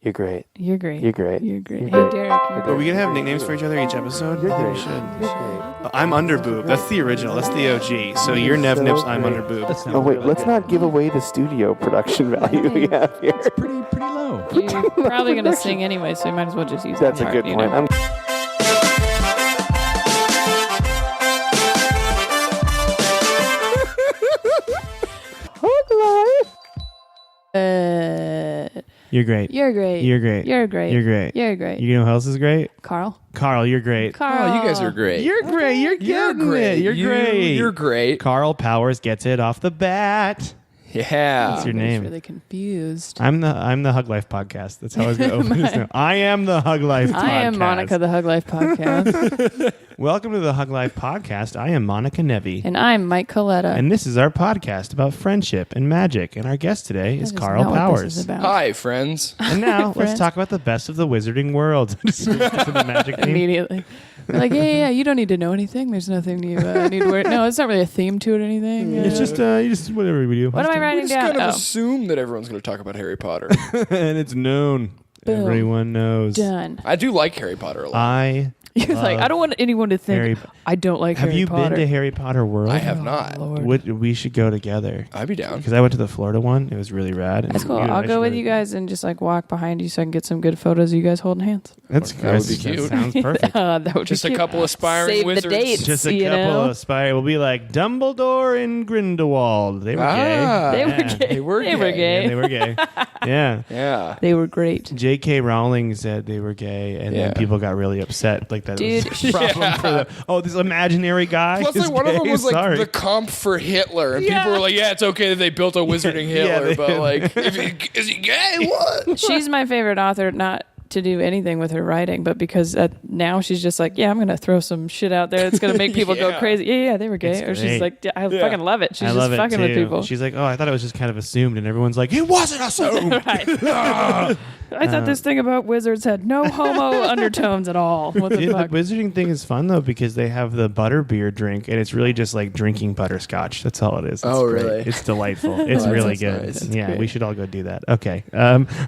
You're great. You're great. You're great. You're great. You're Hey, great. Derek. Are we gonna have nicknames for each other each episode? You're I think great. we should. You're great. I'm Underboob. That's the original. That's the OG. So you're Nev Nips. I'm great. Underboob. Oh wait, let's not give away the studio production value we have here. Pretty low. You're probably going to sing anyway, so you might as well just use That's that a part, good you point. know? You're great. You're great. You're great. You're great. You're great. You're great. You know who else is great? Carl. Carl, you're great. Carl. Oh, you guys are great. You're great. You're getting it. You're great. You're great. Carl Powers gets it off the bat. Yeah. What's your He's name? really confused. I'm the Hug Life podcast. That's how I was going to open this now. I am the Hug Life podcast. I am Monica, the Hug Life podcast. Welcome to the Hug Life podcast. I am Monica Nevi. And I'm Mike Coletta. And this is our podcast about friendship and magic. And our guest today is Carl not what Powers. this is about. Hi, friends. And now let's Friends. talk about the best of the wizarding world. Just move to the magic theme. Immediately. We're like, yeah, you don't need to know anything. There's nothing you need to worry. No, it's not really a theme to it or anything. It's just you just whatever we do. What am I We writing just down? kind of Oh, assume that everyone's going to talk about Harry Potter. And it's known. Boom. Everyone knows. done. I do like Harry Potter a lot. I You're like, I don't want anyone to think Harry- I don't like have Harry you Potter. been to Harry Potter World? I have not. Lord. We should go together. I'd be down. Because I went to the Florida one. It was really rad. That's cool. and I'll I go should with you guys and just like walk behind you so I can get some good photos of you guys holding hands. That's That would be that cute. sounds perfect. That would Just be a cute. couple aspiring Save wizards. the dates. Just a you couple know? of aspire. We'll be like Dumbledore and Grindelwald. They were gay. They were Yeah. gay. They were They were gay. gay. Yeah, they were gay. Yeah. Yeah. They were great. J.K. Rowling said they were gay, and then Yeah. people got really upset. Like that Dude. was a problem for them. Oh, this imaginary guy. Plus, is like, one of them gay? was like Sorry. the comp for Hitler, and Yeah. people were like, "Yeah, it's okay that they built a wizarding Yeah, Hitler, they- but like, is he gay? What?" She's my favorite author, not to do anything with her writing, but because now she's just like, yeah, I'm going to throw some shit out there that's going to make people go Yeah. crazy. Yeah, they were gay. It's Or she's great. like, I fucking love it. She's I just love it fucking too. with people. She's like, oh, I thought it was just kind of assumed, and everyone's like, it wasn't assumed. Right. I thought this thing about wizards had no homo undertones at all. What the Yeah, fuck? the wizarding thing is fun though because they have the butterbeer drink, and it's really just like drinking butterscotch. That's all it is. It's Oh, great. really? It's delightful. It's that really sounds good. nice. Yeah, great. we should all go do that. Okay.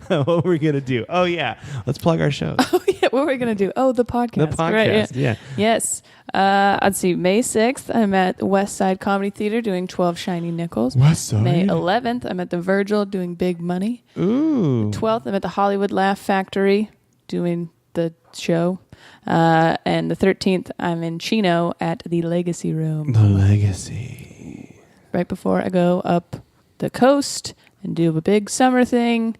What we're gonna do? Oh yeah, let's plug our shows. Oh, yeah, what were we going to do? Oh, the podcast. The podcast. Right, Yeah. Yes. Let's see. May 6th, I'm at the West Side Comedy Theater doing 12 Shiny Nickels. West Side. May 11th, I'm at the Virgil doing Big Money. Ooh. 12th, I'm at the Hollywood Laugh Factory doing the show. And the 13th, I'm in Chino at the Legacy Room. The Legacy. Right before I go up the coast and do a big summer thing.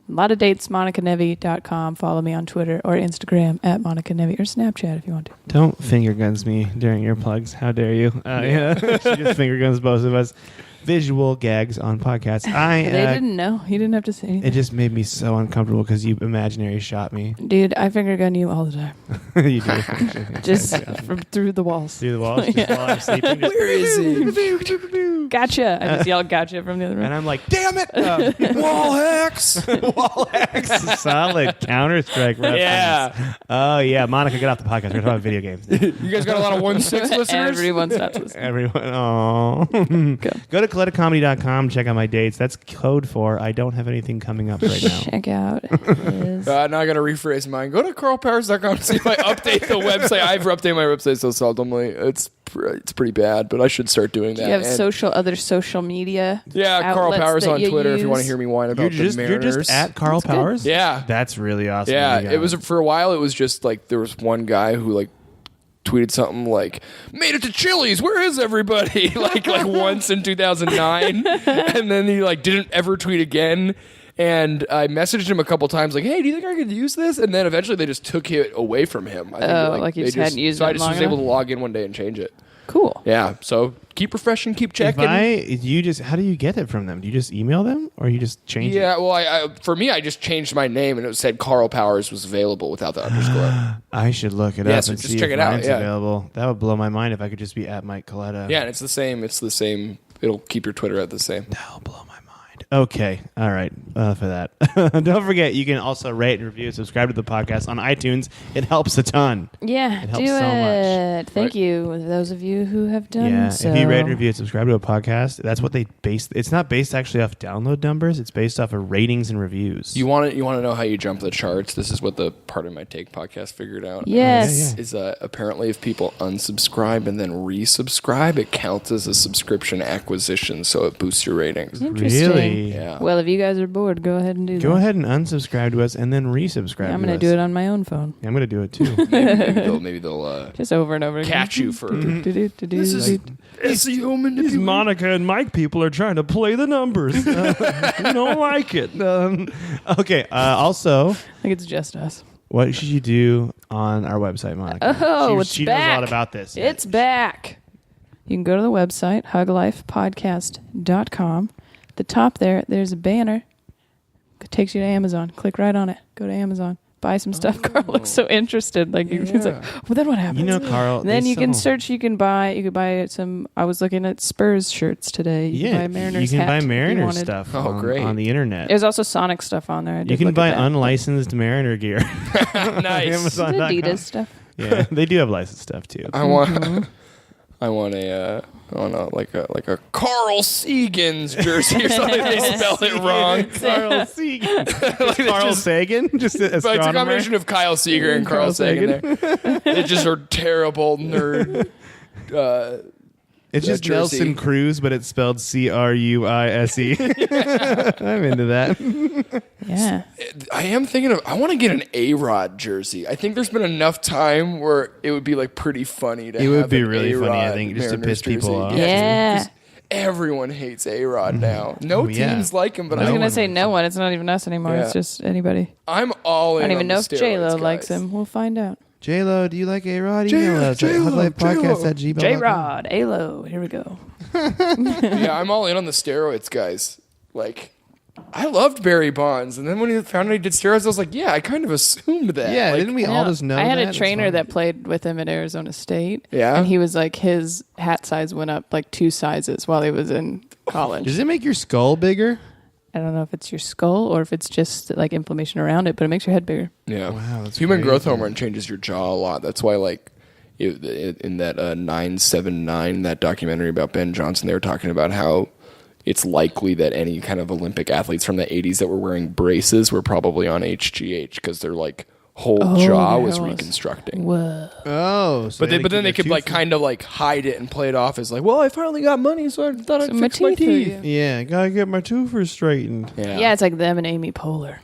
A lot of dates, monicanevi.com. Follow me on Twitter or Instagram at monicanevi or Snapchat if you want to. Don't finger guns me during your plugs. How dare you? Yeah. She just finger guns both of us. Visual gags on podcasts. They didn't know. You didn't have to say anything. It just made me so uncomfortable because you imaginary shot me. Dude, I finger gun you all the time. You do. Just from through the walls. Through the walls just while I'm sleeping. Just, Where is he? Gotcha. I just yelled gotcha from the other room. and I'm like, damn it! Wall hacks. Wall X. Solid Counter-Strike reference. Yeah. Oh, yeah. Monica, get off the podcast. We're talking about video games. You guys got a lot of 1-6 listeners. Everyone stops listening. Everyone. Oh. Go to ColettaComedy.com. Check out my dates. That's code for I don't have anything coming up right now. Check out his. Now I got to rephrase mine. Go to carlpowers.com to see if I update the website. I've updated my website so seldomly. It's pretty bad, but I should start doing that. Do you have And- other social media? Yeah, Carl outlets Powers that on you Twitter if you want to use? hear me whine about You're the Mariners. just at Carl That's good. Powers? Yeah. That's really awesome. Yeah, You got it was for a while. It was just like there was one guy who like tweeted something like "made it to Chili's. Where is everybody?" like once in 2009, and then he like didn't ever tweet again. And I messaged him a couple times like, "Hey, do you think I could use this?" And then eventually they just took it away from him. I think, Oh, like you they just hadn't used so it I just long was able enough? to log in one day and change it. Cool. Yeah, so keep refreshing, keep checking. how do you get it from them? Do you just email them or you just change it? Yeah, well, for me, I just changed my name and it said Carl Powers was available without the underscore. I should look it Yeah, up so and just see check if it out, mine's yeah. available. That would blow my mind if I could just be at Mike Coletta. Yeah, and it's the same. It's the same. It'll keep your Twitter at the same. That'll blow my mind. Okay. All right. For that. Don't forget, you can also rate and review and subscribe to the podcast on iTunes. It helps a ton. Yeah, It helps do so it. much. Thank you, those of you who have done Yeah. so. If you rate and review and subscribe to a podcast, that's what they base. It's not based actually off download numbers. It's based off of ratings and reviews. You want to know how you jump the charts? This is what the Part of My Take podcast figured out. Yes. Yeah. Is apparently if people unsubscribe and then resubscribe, it counts as a subscription acquisition, so it boosts your ratings. Interesting. Really? Yeah. Well, if you guys are bored, go ahead and do that. Go ahead and unsubscribe to us and then resubscribe Yeah, I'm to going to us. do it on my own phone. Yeah, I'm going to do it too. Maybe they'll Just over and over again. catch you for. This is SEO manipulation. These Monica and Mike people are trying to play the numbers. We don't like it. Okay. Also, I think it's just us. what should you do on our website, Monica? Oh, she it's knows a back. lot about this. It's back. You can go to the website, huglifepodcast.com. At the top there's a banner. It takes you to Amazon. Click right on it. Go to Amazon. Buy some stuff. Carl looks so interested. Like he's like, well, then what happens? You know, Carl. Then they you can sell- search. You could buy some. I was looking at Spurs shirts today. You Yeah, can buy Mariners you can hat buy if you Mariners wanted. stuff Oh, on, great. on the internet. There's also Sonic stuff on there. I You did can look buy at that. unlicensed Mariner gear. Nice. Amazon.com. Adidas stuff. Yeah, they do have licensed stuff too. I want. I want a like a Carl Sagan's jersey or something. They spell it wrong. Carl Sagan. Like they Carl just- Sagan? Just an But it's a astronomer? combination of Kyle Seeger and Carl Sagan. There. They just are terrible nerd. It's just jersey. Nelson Cruz, but it's spelled Cruise. I'm into that. Yeah. I am thinking of. I want to get an A-Rod jersey. I think there's been enough time where it would be like pretty funny to. It would have be an really funny, I A-Rod think, just to Mariners piss people jersey. off. Yeah. 'cause everyone hates A-Rod now. No Oh, yeah. teams like him, but I was No going to one say likes no one. It's not even us anymore. Yeah. It's just anybody. I'm all in. I don't even on know the if J-Lo steroids, likes guys. him. We'll find out. J-Lo, do you like A-Rod? Email us at J-Lo, huglifepodcast@gmail.com. J-Rod, A-Lo. Here we go. Yeah, I'm all in on the steroids, guys. Like, I loved Barry Bonds, and then when he found out he did steroids, I was like, yeah, I kind of assumed that. Yeah, like, didn't we all just know I had that? a It's trainer fine. that played with him at Arizona State. Yeah? And he was like, his hat size went up like 2 sizes while he was in college. Does it make your skull bigger? I don't know if it's your skull or if it's just like inflammation around it, but it makes your head bigger. Yeah. Wow, that's Human growth crazy. hormone changes your jaw a lot. That's why, like, in that 979, that documentary about Ben Johnson, they were talking about how it's likely that any kind of Olympic athletes from the 80s that were wearing braces were probably on HGH because their, like, whole jaw their was hair was- reconstructing. Whoa. Oh, so But then they could like kind of like hide it and play it off as like, well, I finally got money, so I thought I'd So my fix my teeth teeth. are- Yeah, gotta get my toothers straightened. Yeah, it's like them and Amy Poehler.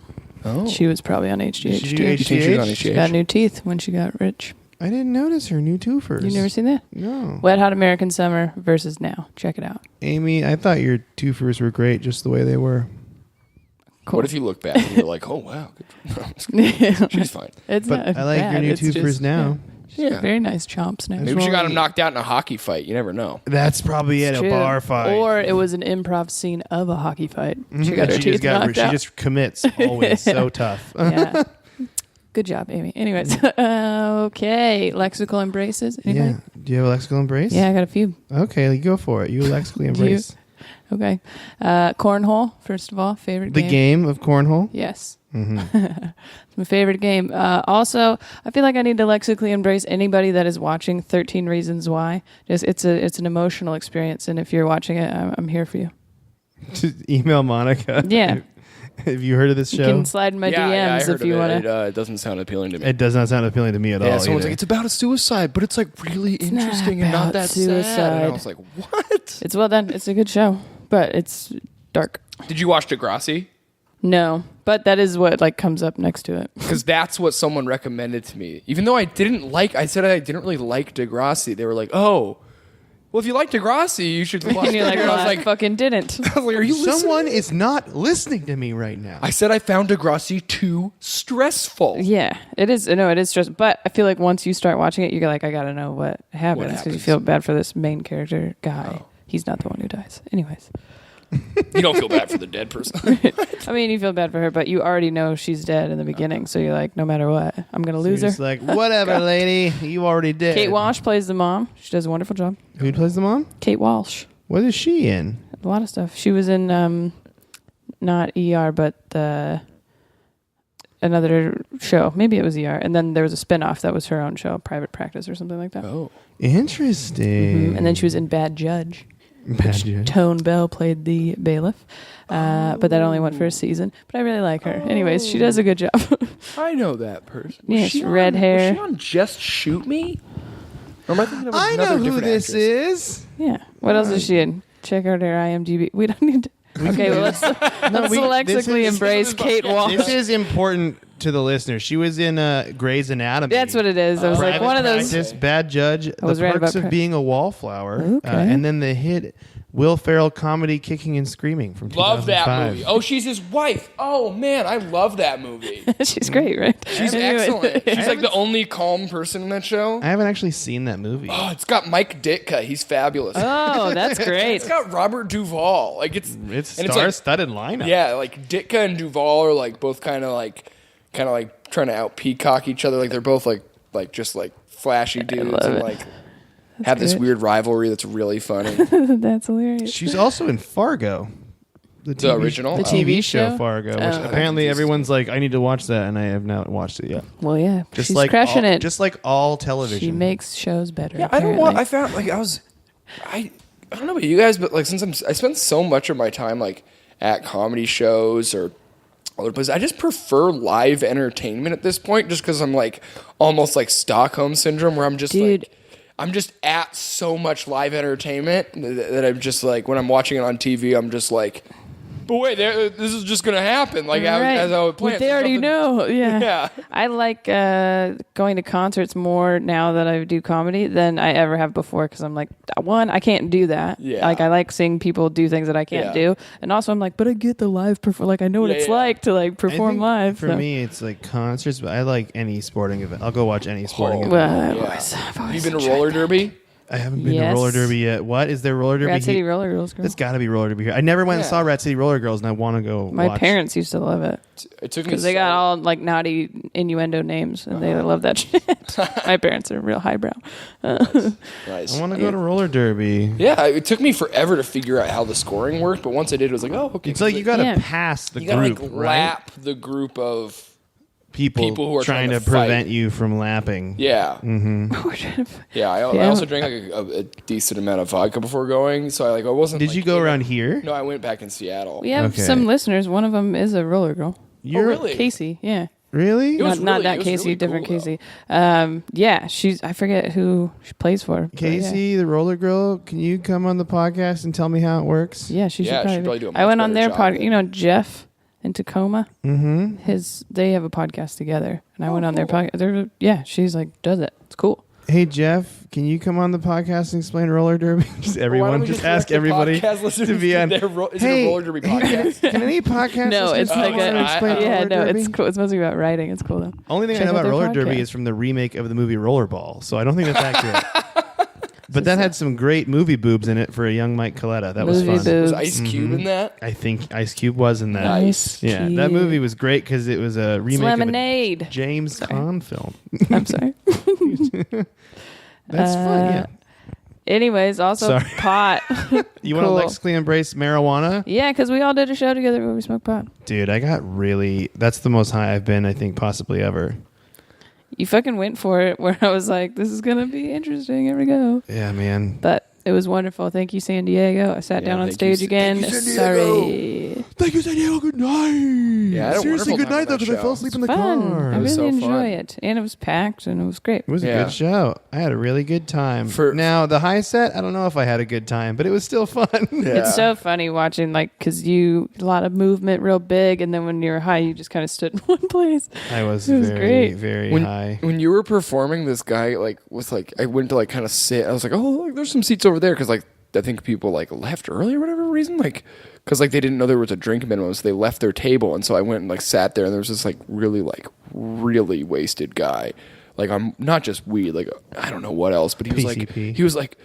Oh. She was probably on HGH Did you too. do You think she was on HGH? She got new teeth when she got rich. I didn't notice her new toothers. You never seen that? No. Wet Hot American Summer versus Now. Check it out. Amy, I thought your toothers were great just the way they were. Cool. What if you look back and you're like, oh wow, good. No, I'm just kidding. She's fine. It's But not I like bad. your new It's toothers just- now. She's got Yeah. very nice chomps now. Maybe she got him knocked out in a hockey fight. You never know. That's probably It's a true. bar fight. Or it was an improv scene of a hockey fight. She got her she teeth just got, knocked she out. just commits always. So tough. Yeah. Good job, Amy. Anyways, okay. Lexical embraces. Anybody? Yeah. Do you have a lexical embrace? Yeah, I got a few. Okay, you go for it. You lexically embrace. Okay. Cornhole, first of all, favorite The game. game of cornhole? Yes. Mm-hmm. It's my favorite game. Also, I feel like I need to lexically embrace anybody that is watching 13 Reasons Why. Just it's an emotional experience, and if you're watching it, I'm here for you. Just email Monica. Yeah. Have you heard of this You show? can slide in my I DMs heard if you of want it. to. It doesn't sound appealing to me. It does not sound appealing to me at all. Someone's either. like, it's about a suicide, but it's like really not interesting and not about that sad. suicide. And I was like, what? It's well done. It's a good show, but it's dark. Did you watch Degrassi? No, but that is what like comes up next to it. Because that's what someone recommended to me. Even though I said I didn't really like Degrassi. They were like, oh, well, if you like Degrassi, you should watch And you're like, Degrassi. well, I was I like, fucking didn't. I was like, are you someone listening? is not listening to me right now. I said I found Degrassi too stressful. Yeah, it is. No, it is stressful. But I feel like once you start watching it, you're like, I gotta know what happens because you happens? feel bad for this main character guy. He's not the one who dies. Anyways, You don't feel bad for the dead person. I mean, you feel bad for her, but you already know she's dead in the beginning, so you're like, no matter what, I'm gonna lose her. It's like, whatever, lady. You already did. Kate Walsh plays the mom. She does a wonderful job. Who plays the mom? Kate Walsh. What is she in? A lot of stuff. She was in not ER, but another show. Maybe it was ER. And then there was a spinoff that was her own show, Private Practice or something like that. Oh. Interesting. And then she was in Bad Judge. Bad Judge. Tone Bell played the bailiff, but that only went for a season. But I really like her. Anyways, she does a good job. I know that person. Yeah, she red hair. Was she on Just Shoot Me? Or am I thinking of I another know who different this actress? is. Yeah. What else is she in? Check out her IMDb. We don't need to. Okay, well, let's lexically embrace Kate Walsh. This is important to the listener. She was in Grey's Anatomy. That's what it is. I was like Private one of those. Practice, Bad Judge, The was right Perks about of Being a Wallflower, Okay. and then the hit Will Ferrell comedy Kicking and Screaming from 2005. Love that movie. Oh, she's his wife. Oh, man, I love that movie. She's great, right? She's Anyway. excellent. She's like the only calm person in that show. I haven't actually seen that movie. Oh, it's got Mike Ditka. He's fabulous. Oh, that's great. It's got Robert Duvall. Like It's and it's like, star-studded lineup. yeah, like Ditka and Duvall are like both kind of like trying to out peacock each other. Like they're both like just like flashy dudes love and it. like have this good. weird rivalry that's really funny. That's hilarious. She's also in Fargo. The original? The Oh. TV show show? Fargo, which Oh. apparently everyone's like, I need to watch that, and I have not watched it yet. Well, yeah, Just she's like crushing all, it. Just like all television. She makes shows better. Yeah, I don't want. apparently. I found like I don't know about you guys, but like since I spend so much of my time like at comedy shows or other places, I just prefer live entertainment at this point, just because I'm like almost like Stockholm syndrome, where I'm just Dude. like I'm just at so much live entertainment that I'm just like when I'm watching it on TV, I'm just like, but wait, this is just gonna happen. Like as I would plan. But they already know. Yeah. Yeah. I like going to concerts more now that I do comedy than I ever have before because I'm like, one, I can't do that. Yeah. Like I like seeing people do things that I can't Yeah. do, and also I'm like, but I get the live perform. Like I know what Yeah, it's yeah. like to like I perform think live. For so. me, it's like concerts, but I like any sporting event. I'll go watch any sporting Oh, event. Well, I've Yeah. always Have you enjoyed been to roller that. derby? I haven't been Yes. to roller derby yet. What is there roller derby? Rat City here? Roller Girls. Girl. There's got to be roller derby here. I never went and Yeah. saw Rat City Roller Girls, and I want to go. My watch. parents used to love it It took me because they got all like naughty innuendo names, and they love that shit. My parents are real highbrow. Nice. I want to go to roller derby. Yeah, it took me forever to figure out how the scoring worked, but once I did, it was like, oh, okay. It's like you got to Yeah. pass the you gotta group, like right? lap the group of People who are trying to fight. prevent you from lapping. yeah, We're trying to yeah. I Yeah. also drank like a decent amount of vodka before going, so I wasn't. Did like, you go in- around here? No, I went back in Seattle. We have Okay. some listeners. One of them is a roller girl. You're really? Casey, yeah. Really? It was Not really- that it was Casey, really different cool, though. Casey. Yeah, she's. I forget who she plays for. but Casey, the roller girl, can you come on the podcast and tell me how it works? Yeah, she should Yeah, she'd probably. probably do a I much went on better their job podcast. than- You know Jeff in Tacoma. Mm-hmm. They have a podcast together, and I went on their podcast. Yeah, she's like does it. It's cool. Hey Jeff, can you come on the podcast and explain roller derby? Just Why everyone, don't we just direct ask the everybody podcast listeners to be on. Is it a roller derby hey, podcast? can any podcast? No, listeners it's come like on and a. explain Yeah, roller no, derby? it's cool. It's mostly about writing. It's cool though. Only thing Check I know out about their roller derby podcast. is from the remake of the movie Rollerball, so I don't think that's accurate. But that had some great movie boobs in it for a young Mike Coletta. That was Movie fun. boobs. Was Ice Cube in that? I think Ice Cube was in that. Nice. Yeah, that movie was great because it was a remake of a Lemonade. James Caan film. I'm sorry. That's fun. Yeah. Anyways, also Sorry. pot. You want to Cool. lexically embrace marijuana? Yeah, because we all did a show together where we smoked pot. Dude, I got really. That's the most high I've been, I think, possibly ever. You fucking went for it where I was like, this is going to be interesting. Here we go. Yeah, man. But it was wonderful. Thank you, San Diego. I sat Yeah, down on thank you, stage again. thank you, San Sorry. Thank you, San Diego. Good night. Yeah, I had a Seriously, wonderful good time night, on though, that because I fell show. asleep in the Fun. car. I It was really so enjoy fun. it. And it was packed and it was great. It was a Yeah. good show. I had a really good time. For- now, the high set, I don't know if I had a good time, but it was still fun. It's so funny watching, like, because a lot of movement real big. And then when you're high, you just kind of stood in one place. I was, It was very, great. very When, high. when you were performing, this guy I went to like kind of sit. I was like, oh, look, there's some seats over there because like I think people like left early or whatever reason, like because like they didn't know there was a drink minimum, so they left their table, and so I went and like sat there, and there was this like really wasted guy, like I'm not just weed, like I don't know what else, but he was PCP. like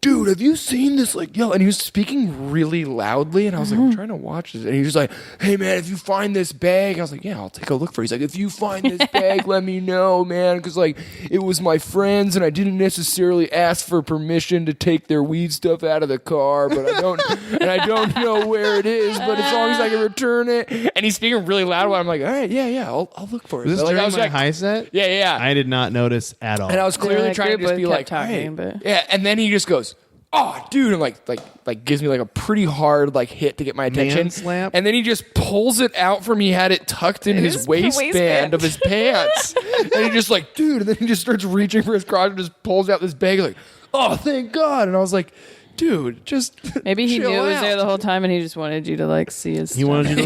dude, have you seen this? Like, yo, and he was speaking really loudly, and I was like, I'm trying to watch this, and he was like, hey man, if you find this bag, I was like, yeah, I'll take a look for it. He's like, if you find this bag, let me know, man, because like it was my friends, and I didn't necessarily ask for permission to take their weed stuff out of the car, but I don't know where it is, but as long as I can return it. And he's speaking really loud, while I'm like, all right, yeah, I'll look for it. Was this But, like, during I was my like, high set? yeah. I did not notice at all. And I was clearly That trying to group just be kept like, talking, hey. but- Yeah, and then he just goes, oh, dude, and like gives me like a pretty hard like hit to get my attention. Man slap? And then he just pulls it out from me, had it tucked in his waistband of his pants. And he just like, dude, and then he just starts reaching for his crotch and just pulls out this bag like, oh, thank God. And I was like, dude, just Maybe he chill knew it was out. there the whole time, and he just wanted you to like see his. He wanted you to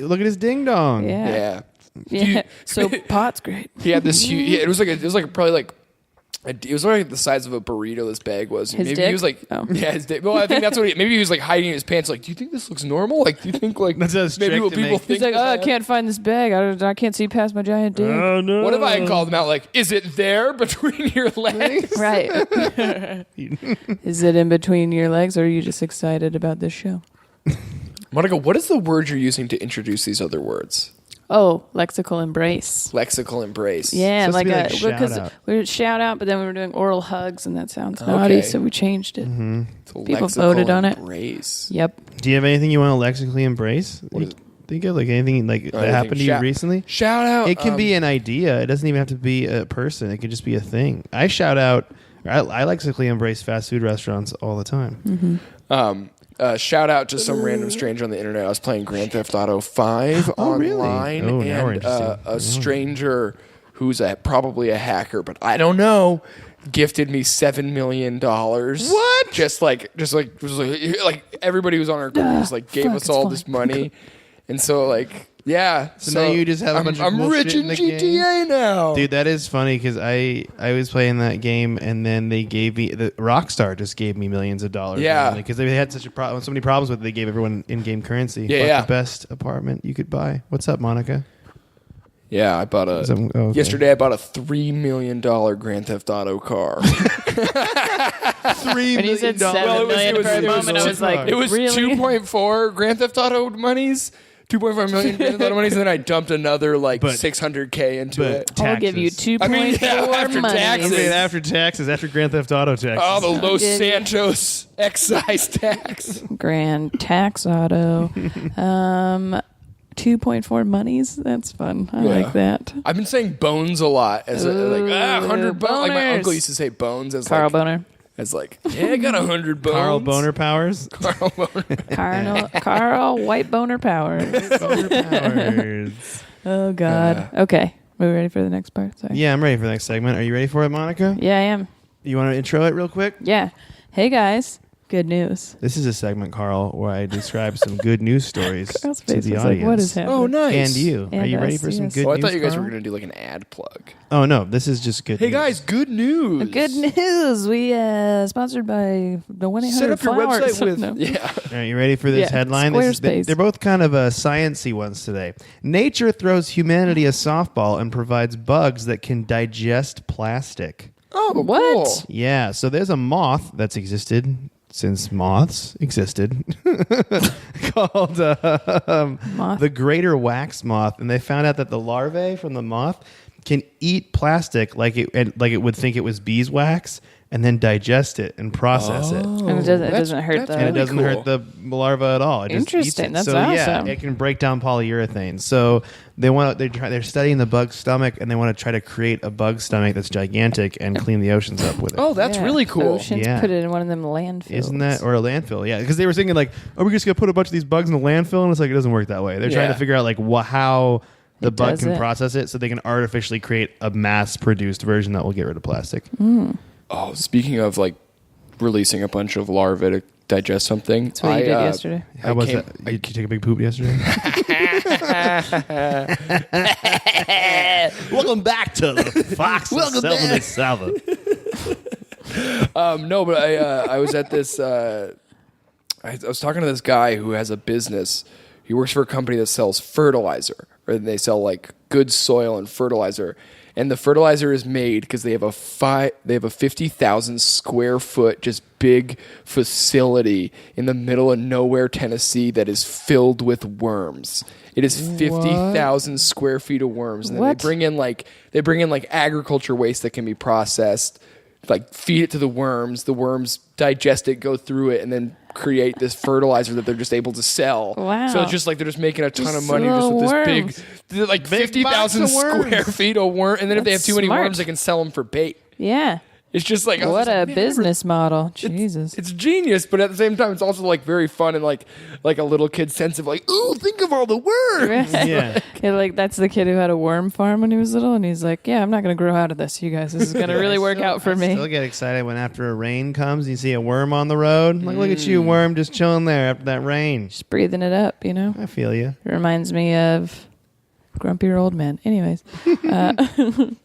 look at his ding dong. Yeah. Yeah. So pot's great. He had this huge. Yeah, it was like probably like. It was like the size of a burrito. This bag was. His Maybe dick? he was like, Oh. yeah, his dick. Well, I think that's what. Maybe he was like hiding in his pants. Like, do you think this looks normal? Like, do you think like That's a maybe trick what to people make- think? He's like, that oh, I can't find this bag. I can't see past my giant dick. Oh no! What if I had called him out? Like, is it there between your legs? Right. Is it in between your legs, or are you just excited about this show? Monica, what is the word you're using to introduce these other words? Oh, lexical embrace. Lexical embrace. Yeah, Supposed to like be a like because shout out. we were shout out, but then we were doing oral hugs, and that sounds naughty, so we changed it. It's a People lexical voted on it. embrace. Yep. Do you have anything you want to lexically embrace? Think of like anything like that happened to you recently. Shout out. It can be an idea. It doesn't even have to be a person. It could just be a thing. I shout out. I lexically embrace fast food restaurants all the time. Shout out to some random stranger on the internet. I was playing Grand Theft Auto 5 Oh, really? online, Oh, now we're and interested. a stranger who's probably a hacker, but I don't know, gifted me $7 million. What? Just like everybody who's on our group just like gave fuck, us it's all fine. this money, and so like yeah. So now you just have a bunch of I'm cool rich shit in in the GTA game? now, Dude, that is funny because I was playing that game and then they gave me Rockstar just gave me millions of dollars. Yeah. because they had so many problems with it. They gave everyone in-game currency. Yeah, Bought yeah. the best apartment you could buy. What's up, Monica? Yeah, I bought Okay. yesterday. I bought a $3 million Grand Theft Auto car. $3 When you said million. $7 million for a moment, I was like, It was really? 2.4 Grand Theft Auto monies, 2.5 million Grand Theft Auto monies, and then I dumped another like But- $600K into but- it. I'll give you Taxes. 2.4 I mean, yeah, after money. taxes. I mean, after taxes, after Grand Theft Auto taxes. Oh, the Los give you- Santos excise tax. Grand tax auto. 2.4 monies. That's fun. I like that. I've been saying bones a lot as like 100 bones. Like my boners. uncle used to say bones as Carl like Boner. as like yeah, I got 100 bones. Carl Boner powers. Carl Boner. Carl White Boner Power. Boner powers. Oh, God. Okay. Are we ready for the next part? Sorry. Yeah, I'm ready for the next segment. Are you ready for it, Monica? Yeah, I am. You want to intro it real quick? Yeah. Hey, guys. Good news. This is a segment, Carl, where I describe some good news stories Carl's to face the was audience. like, what is happening? Oh, nice. And you. Are And you ready us, for some yes. good Oh, I news, thought you guys Carl? were going to do like an ad plug. Oh, no. This is just good Hey news. guys, good news. Good news. We sponsored by the 1-800 Set up your Flowers. website with No. yeah. All right, you ready for this Yeah, headline? Squarespace. They're both kind of sciencey ones today. Nature throws humanity a softball and provides bugs that can digest plastic. Oh, What? cool. Yeah, so there's a moth that's existed since moths existed called Moth? the greater wax moth, and they found out that the larvae from the moth can eat plastic like it would think it was beeswax and then digest it and process it. And it doesn't hurt that's the- And it really doesn't cool. hurt the larva at all. It just eats Interesting. it. That's so yeah, awesome. it can break down polyurethane. So they're studying the bug's stomach, and they want to try to create a bug stomach that's gigantic and clean the oceans up with it. Oh, that's Yeah. really cool. Oceans, Yeah. put it in one of them landfills. Isn't that or a landfill? Yeah, because they were thinking like, are we just gonna put a bunch of these bugs in the landfill? And it's like it doesn't work that way. They're trying Yeah. to figure out like how the It bug does can it. process it, so they can artificially create a mass-produced version that will get rid of plastic. Oh, speaking of like releasing a bunch of larvae to digest something. That's what you did yesterday. How was that? Did you take a big poop yesterday? Welcome back to the Fox. Welcome back. No, but I was at this. I was talking to this guy who has a business. He works for a company that sells fertilizer, or they sell like good soil and fertilizer. And the fertilizer is made because they have a 50,000 square foot just big facility in the middle of nowhere, Tennessee, that is filled with worms. It is 50,000 square feet of worms, and then What? they bring in like agriculture waste that can be processed, like feed it to the worms digest it, go through it, and then create this fertilizer that they're just able to sell. Wow. So it's just like they're just making a ton Just of money just little with worms. this big, like Big 50,000 box of worms. square feet of worm. And then if they have That's too many smart. worms, they can sell them for bait. Yeah. It's just like, I was What just like, a man, I never- business model. Jesus. It's genius, but at the same time, it's also like very fun and like a little kid's sense of like, ooh, think of all the worms. Yeah. Yeah, like that's the kid who had a worm farm when he was little, and he's like, "Yeah, I'm not going to grow out of this, you guys. This is going to really work out for I me." still get excited when after a rain comes, you see a worm on the road. I'm like, look at you, worm, just chilling there after that rain. Just breathing it up, you know. I feel you. It reminds me of grumpier old men. Anyways, All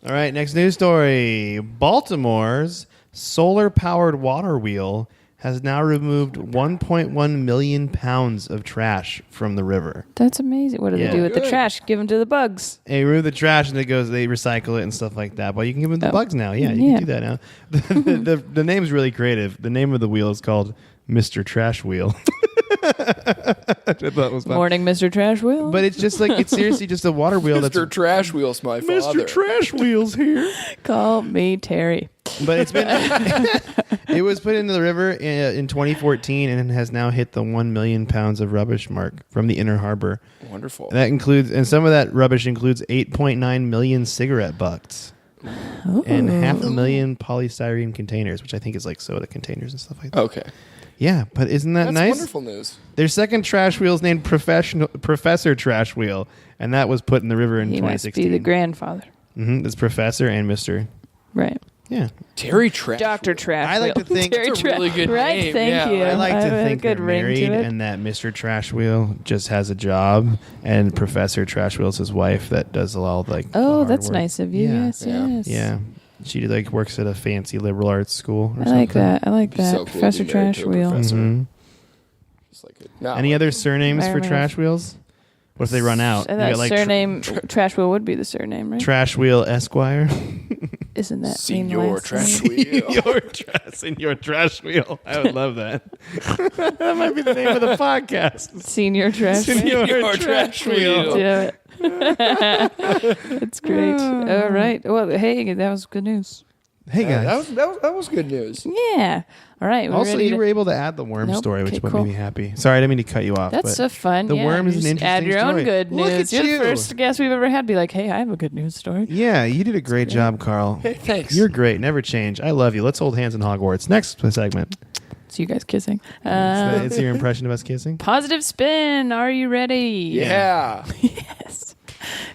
right, next news story. Baltimore's solar-powered water wheel has now removed 1.1 million pounds of trash from the river. that's amazing. What do Yeah. they do with the Good. trash? Give them to the bugs. They remove the trash and they recycle it and stuff like that. But you can give them the Oh. bugs now. Yeah, you Yeah. can do that now. The name's really creative. The name of the wheel is called Mr. Trash Wheel. Which I thought was fun. Morning, Mr. Trash Wheel. But it's just like, it's seriously just a water wheel that's... Mr. Trash Wheel's my father. Mr. Trash Wheel's here. Call me Terry. But it's been it was put into the river in 2014 and has now hit the 1 million pounds of rubbish mark from the inner harbor. Wonderful. That includes, and some of that rubbish includes 8.9 million cigarette butts and 500,000 polystyrene containers, which I think is like soda containers and stuff like that. Okay. Yeah, but isn't that That's nice? wonderful news. Their second trash wheel is named Professor Trash Wheel, and that was put in the river in He must 2016. be the grandfather. It's Professor and Mr. Right. Yeah. Terry Trash. Dr. Trash I like Wheel. to think- Terry That's a Tra- really good right? name, Thank yeah. you. I like to have a think they're good ring married to it. and that Mr. Trash Wheel just has a job and Professor Trash Wheel's his wife that does all like the Oh, hard that's work. nice of you. Yeah. Yes, Yeah. yes. Yeah. She like works at a fancy liberal arts school or I like something. that. I like Be that. so cool to be Professor married Trash to a Wheel. professor. Mhm. Just like it. No, Any other surnames for Environmental- Trash Wheels? What if they run out? I You thought got, like, surname Trash Wheel would be the surname, right? Trash Wheel Esquire. Isn't that Señor last Trash name? Wheel. Your Trash Wheel. I would love that. That might be the name of the podcast. Senior Trash Wheel. Señor Trash Wheel. Do it. That's great. All right. Well, hey, that was good news. Hey guys. That was good news. Yeah. All right. We're Also, ready you to- were able to add the worm Nope. story, which Okay, made cool. me happy. Sorry, I didn't mean to cut you off. That's but so fun. The yeah, worm is you an just add interesting your own story. good Look news. at You're you. the first guest we've ever had be like, hey, I have a good news story. Yeah, you did a great job, Carl. Hey, thanks. You're great. Never change. I love you. Let's hold hands in Hogwarts. Next segment. It's you guys kissing. It's your impression of us kissing. Positive spin. Are you ready? Yeah. Yes.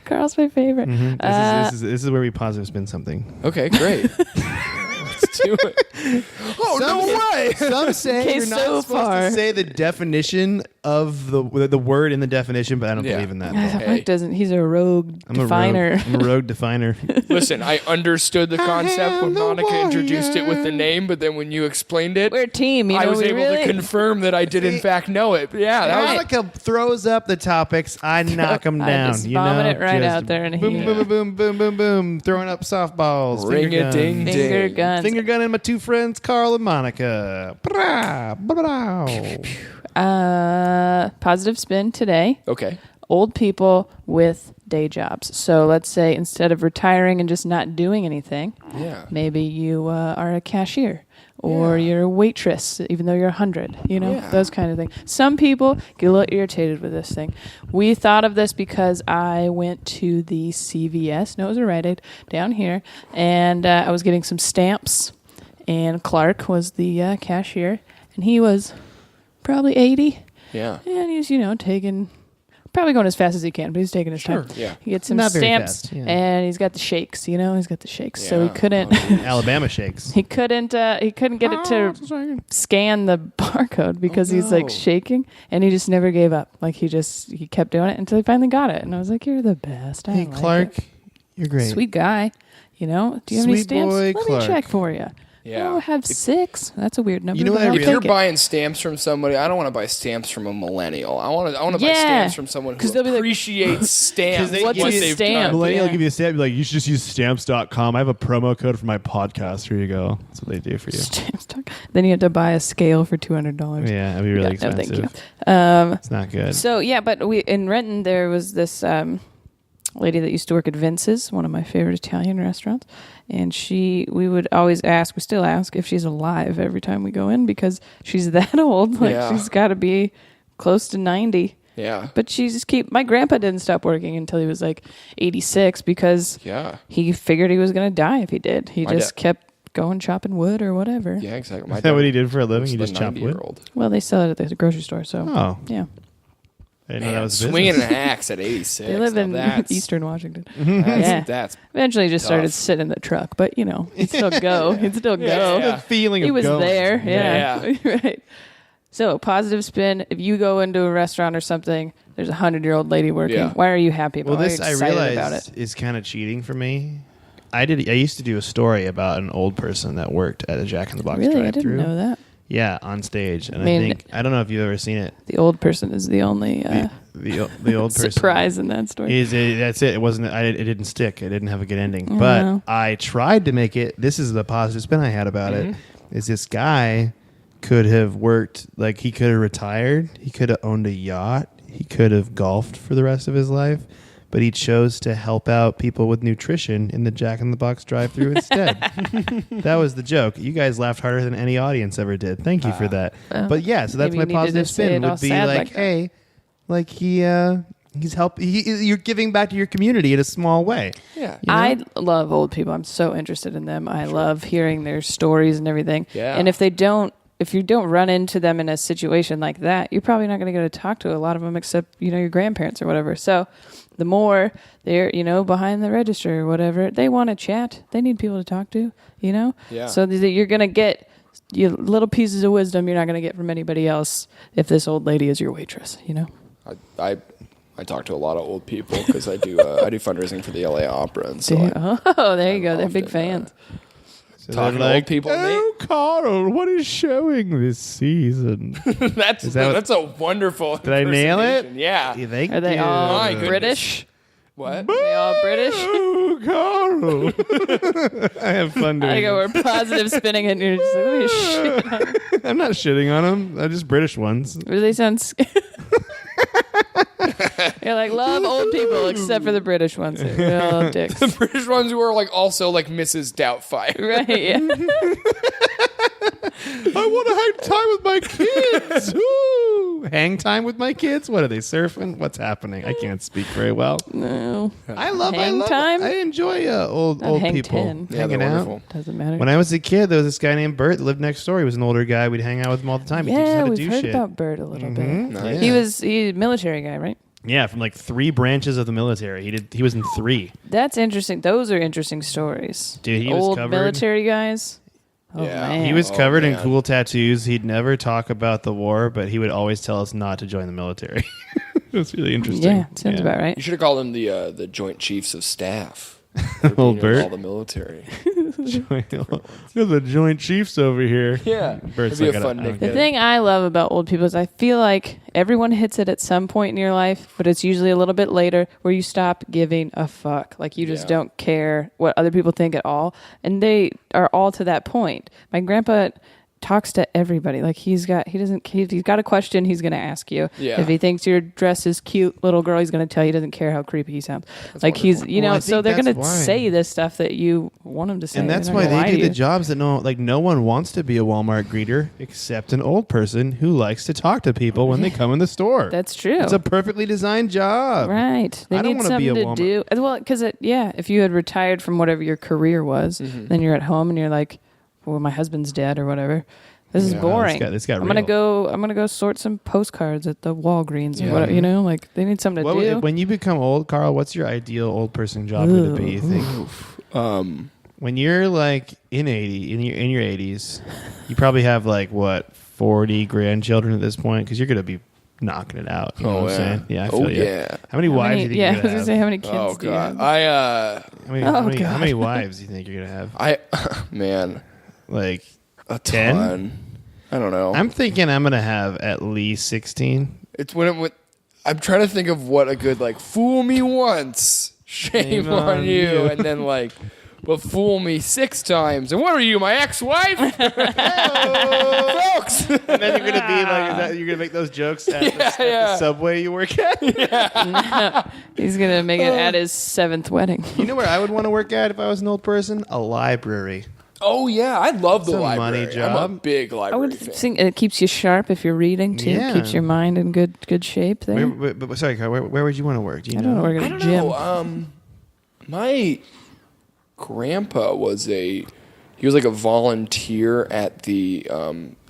Carl's my favorite. This is where we positive spin something. Okay, great. Let's do it. Oh, no way. Some say Okay, you're not so supposed far. to say the definition of the word in the definition, but I don't Yeah. believe in that. Yeah, at all. Mark doesn't. He's a rogue I'm definer. I'm a rogue definer. Listen, I understood the concept when the Monica introduced it with the warrior. name, but then when you explained it, We're a team. You know, I was we able really, to confirm that I did in See? fact know it. But yeah, that was Monica throws up the topics. I knock them I down. just you vomit know? it right Just out there and boom, he- boom, boom, boom, boom, boom, boom. Throwing up softballs. Ring finger a ding guns. ding. finger guns. Finger gun and my two friends, Carl and Monica. Bra, bra, bra. Positive spin today. okay. Old people with day jobs. So let's say instead of retiring and just not doing anything, Yeah. maybe you are a cashier or Yeah. you're a waitress, even though you're 100, you know, Yeah. those kind of things. Some people get a little irritated with this thing. We thought of this because I went to the CVS, no, it was a Rite Aid, down here, and I was getting some stamps, and Clark was the cashier, and he was probably 80, Yeah. and he's, you know, taking... Probably going as fast as he can, but he's taking his time. Yeah. He gets some Not very stamps, fast, yeah. and he's got the shakes. You know, he's got the shakes, so he Yeah. couldn't. Alabama shakes. He couldn't get it to scan the barcode because he's no. like shaking, and he just never gave up. Like he kept doing it until he finally got it, and I was like, "You're the best." I Hey, like Clark, it. you're great. Sweet guy. You know, do you have any Sweet stamps? boy Let Clark. me check for you. Yeah. Oh, have 6. That's a weird number. You know what but I I'll If really- you're take it. buying stamps from somebody, I don't want to buy stamps from a millennial. I want to buy Yeah. stamps from someone 'Cause who they'll be like- appreciates stamps. they What's give a you- stamp? Millennial Yeah. give you a stamp, be like, you should just use stamps.com. I have a promo code for my podcast. Here you go. That's what they do for you. Stamps talk. Then you have to buy a scale for $200. Yeah, that'd be really No, expensive. thank you. It's not good. So yeah, but in Renton there was this lady that used to work at Vince's, one of my favorite Italian restaurants, and we would always ask, we still ask if she's alive every time we go in because she's that old. Like Yeah. she's got to be close to 90. Yeah. But she just my grandpa didn't stop working until he was like 86 because Yeah. he figured he was going to die if he did. He My just kept going chopping wood or whatever. Yeah, exactly. Is that what he did for a living? He was just the chopped wood? 90-year-old. Well, they sell it at the grocery store, so Oh, yeah. I didn't know Man, that was a swinging business. an axe at 86. They live Now in that's, Eastern Washington. Yeah. That's Eventually, he just started Tough. sitting in the truck, but he'd still go. He'd still go. Yeah. The feeling He of was going. there. Yeah. Yeah. Right. So, positive spin. If you go into a restaurant or something, there's a 100-year-old lady working. Yeah. Why are you happy about Well, it? this Why are I you excited about realize it? is kind of cheating for me. I used to do a story about an old person that worked at a Jack in the Box Really? I drive-thru. didn't know that. Yeah, on stage, and mean- I don't know if you've ever seen it. The old person is the only The old person surprise in that story. that's it. It wasn't. It didn't stick. It didn't have a good ending. Oh, But no. I tried to make it. This is the positive spin I had about it. Is this guy could have worked, like he could have retired. He could have owned a yacht. He could have golfed for the rest of his life. But he chose to help out people with nutrition in the Jack in the Box drive-thru instead. That was the joke. You guys laughed harder than any audience ever did. Thank you for that. Well, But yeah, so that's maybe my you needed positive to say spin it all would be sad like, like that. hey, like you're giving back to your community in a small way. yeah. You know? I love old people. I'm so interested in them. I love hearing their stories and everything. Yeah. And if you don't run into them in a situation like that, you're probably not going to get to talk to a lot of them except, your grandparents or whatever. So the more they're, behind the register or whatever, they want to chat. They need people to talk to, Yeah. So that you're going to get your little pieces of wisdom you're not going to get from anybody else if this old lady is your waitress, I talk to a lot of old people because I do fundraising for the LA Opera, and so there you go. They're big often, fans. So talking they're to old people. Oh, Carl, what is showing this season? That's that what- that's a wonderful. Did I nail it? impersonation. Yeah. Thank Are they you. all My goodness. British? What? Are they all British? Oh, Carl. I have fun doing I go, it. we're positive spinning it, and you're just like, let me shit on it. I'm not shitting on them. They're just British ones. Do they sound You're like, love old people except for the British ones. They're all dicks. The British ones who are like also like Mrs. Doubtfire. Right, yeah. I want to hang time with my kids. Woo! Hang time with my kids? What are they surfing? What's happening? I can't speak very well. No. I love time? I enjoy old Not old hang people 10. Yeah, hanging they're out. wonderful. Doesn't matter. When I was a kid, there was this guy named Bert that lived next door. He was an older guy. We'd hang out with him all the time. He teaches us yeah, how to we've do heard shit. about Bert a little bit. Nice. Yeah. He's a military guy, right? Yeah, from like 3 branches of the military. He was in 3. That's interesting. Those are interesting stories. Dude, he was Old covered. military guys. Oh, Yeah. man. He was Oh, covered in man. cool tattoos. He'd never talk about the war, but he would always tell us not to join the military. It was really interesting. Yeah, sounds about right. You should have called them the Joint Chiefs of Staff. Old Bert. All the military. Look at the Joint Chiefs over here. Yeah. Bert's It'd be like, a I fun don't get The nickname. it. thing I love about old people is I feel like everyone hits it at some point in your life, but it's usually a little bit later where you stop giving a fuck. Like you just Yeah. don't care what other people think at all. And they are all to that point. My grandpa talks to everybody. Like he's got a question, he's going to ask you. Yeah. If he thinks your dress is cute, little girl, he's going to tell you. He doesn't care how creepy he sounds. Like he's, Well, I so think they're going to that's why. say this stuff that you want them to say. And that's They're why not gonna they lie do to the you. jobs that no one wants to be a Walmart greeter except an old person who likes to talk to people when they come in the store. That's true. It's a perfectly designed job. Right. They I don't need wanna be something a to Walmart. do. Well, because if you had retired from whatever your career was, then you're at home and you're like, well, my husband's dead or whatever. This is Yeah, boring. this got I'm gonna real. go sort some postcards at the Walgreens or Yeah. whatever. Like they need something to do. When you become old, Carl, what's your ideal old person job going to be? You think when you're like in your 80s, you probably have like 40 grandchildren at this point because you're going to be knocking it out. You know what I'm saying? Yeah, I feel you. yeah. How many wives do you think yeah, I you're was going gonna to say have? how many kids Oh do you god. have? How many God. wives do you think you're going to have? Man, Like A 10? ton. I don't know. I'm thinking I'm gonna have at least 16. It's when I'm trying to think of what a good like fool me once, shame on you, and then like, but fool me 6 times. And what are you, my ex-wife? Folks. And then you're gonna be like, you're gonna make those jokes at the subway you work at. He's going to make it at his 7th wedding. You know where I would want to work at if I was an old person? A library. Oh yeah, I love the It's a library. money job. I'm a big I library would fan. think it keeps you sharp if you're reading, too. Yeah. Keeps your mind in good shape there. But sorry, Carl, where would you want to work? Do you I don't know. We're I going don't to gym. know. My grandpa was he was like a volunteer at the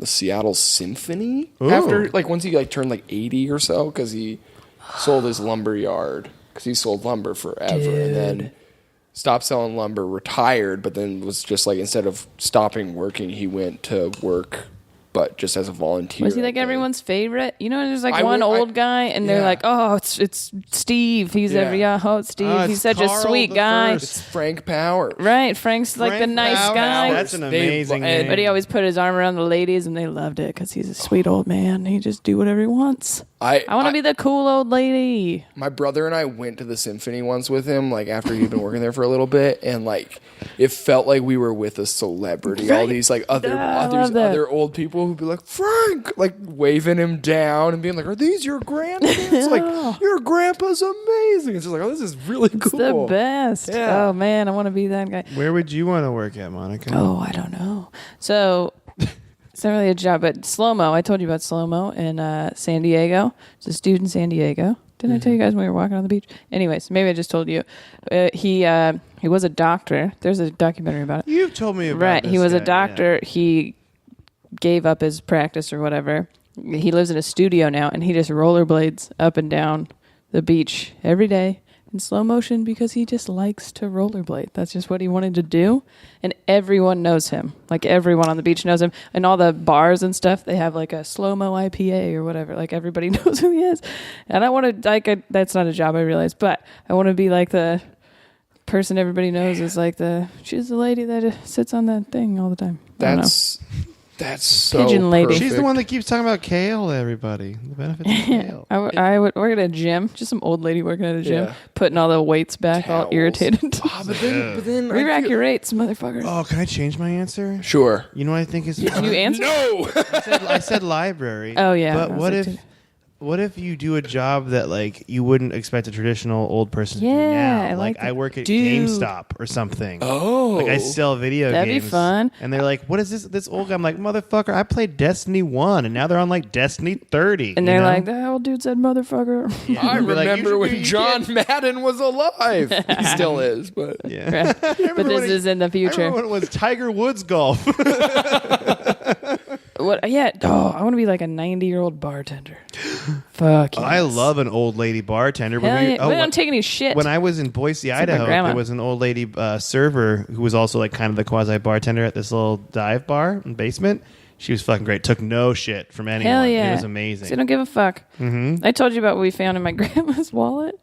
Seattle Symphony. Ooh. After like once he like turned like 80 or so, because he sold his lumber yard because he sold lumber forever, and then stopped selling lumber, retired, but then was just like instead of stopping working, he went to work, but just as a volunteer. Was he like at the- everyone's favorite? You know, there's like I one would- old guy, and they're yeah. like, "Oh, it's Steve. He's Yeah. it's Steve. Oh, He's it's such a Carl sweet the guy." First. It's Frank Power. Right, Frank's like the Frank nice Bauer. guy. That's an They- amazing and- name. But he always put his arm around the ladies, and they loved it because he's a sweet old man. He just do whatever he wants. I want to be the cool old lady. My brother and I went to the symphony once with him, like after he'd been working there for a little bit, and like it felt like we were with a celebrity. All Right. these like I love that. other old people who'd be like Frank, like waving him down and being like, "Are these your grandkids? Like your grandpa's amazing." It's just like, "Oh, this is really It's cool." the best. Yeah. Oh man, I want to be that guy. Where would you want to work at, Monica? Oh, I don't know. So it's not really a job, but slow-mo. I told you about slow-mo in San Diego. It's a dude in San Diego. Didn't I tell you guys when we were walking on the beach? Anyways, maybe I just told you. He was a doctor. There's a documentary about it. You've told me about Right. this He was a guy, doctor. He gave up his practice or whatever. He lives in a studio now, and he just rollerblades up and down the beach every day in slow motion because he just likes to rollerblade. That's just what he wanted to do. And everyone knows him. Like everyone on the beach knows him. And all the bars and stuff, they have like a slow-mo IPA or whatever. Like everybody knows who he is. And I want to, that's not a job, I realize, but I want to be like the person everybody knows is like she's the lady that sits on that thing all the time. I don't know. That's so Pigeon lady. perfect. She's the one that keeps talking about kale to everybody. The benefits of kale. I would work at a gym, just some old lady working at a gym, Yeah. putting all the weights back, all Towels. irritated. Ah, but then I Re-rack feel- your rates, motherfucker. Oh, can I change my answer? Sure. You know what I think is You answer? No. I said library. Oh, yeah. But I was what like, if what if you do a job that like you wouldn't expect a traditional old person to do Yeah, now? I like I that. work at Dude. GameStop or something. Oh. Like I sell video That'd be games. fun. And they're like, "What is this old guy?" I'm like, "Motherfucker, I played Destiny 1 and now they're on like Destiny 30." And you they're know? like, the old dude said motherfucker. I They'll be like, remember "You when should be- John Madden was alive. He still is, but Yeah. But this is in the I future. remember when it was Tiger Woods golf. What? Yeah. Oh, I want to be like a 90-year-old bartender. Fuck. I yes. love an old lady bartender. Hell yeah. oh, We don't take any shit. when I was in Boise, Except my Idaho, grandma. there was an old lady server who was also like kind of the quasi bartender at this little dive bar in the basement. She was fucking great. Took no shit from anyone. Hell yeah. It was amazing. So I don't give a fuck. I told you about what we found in my grandma's wallet.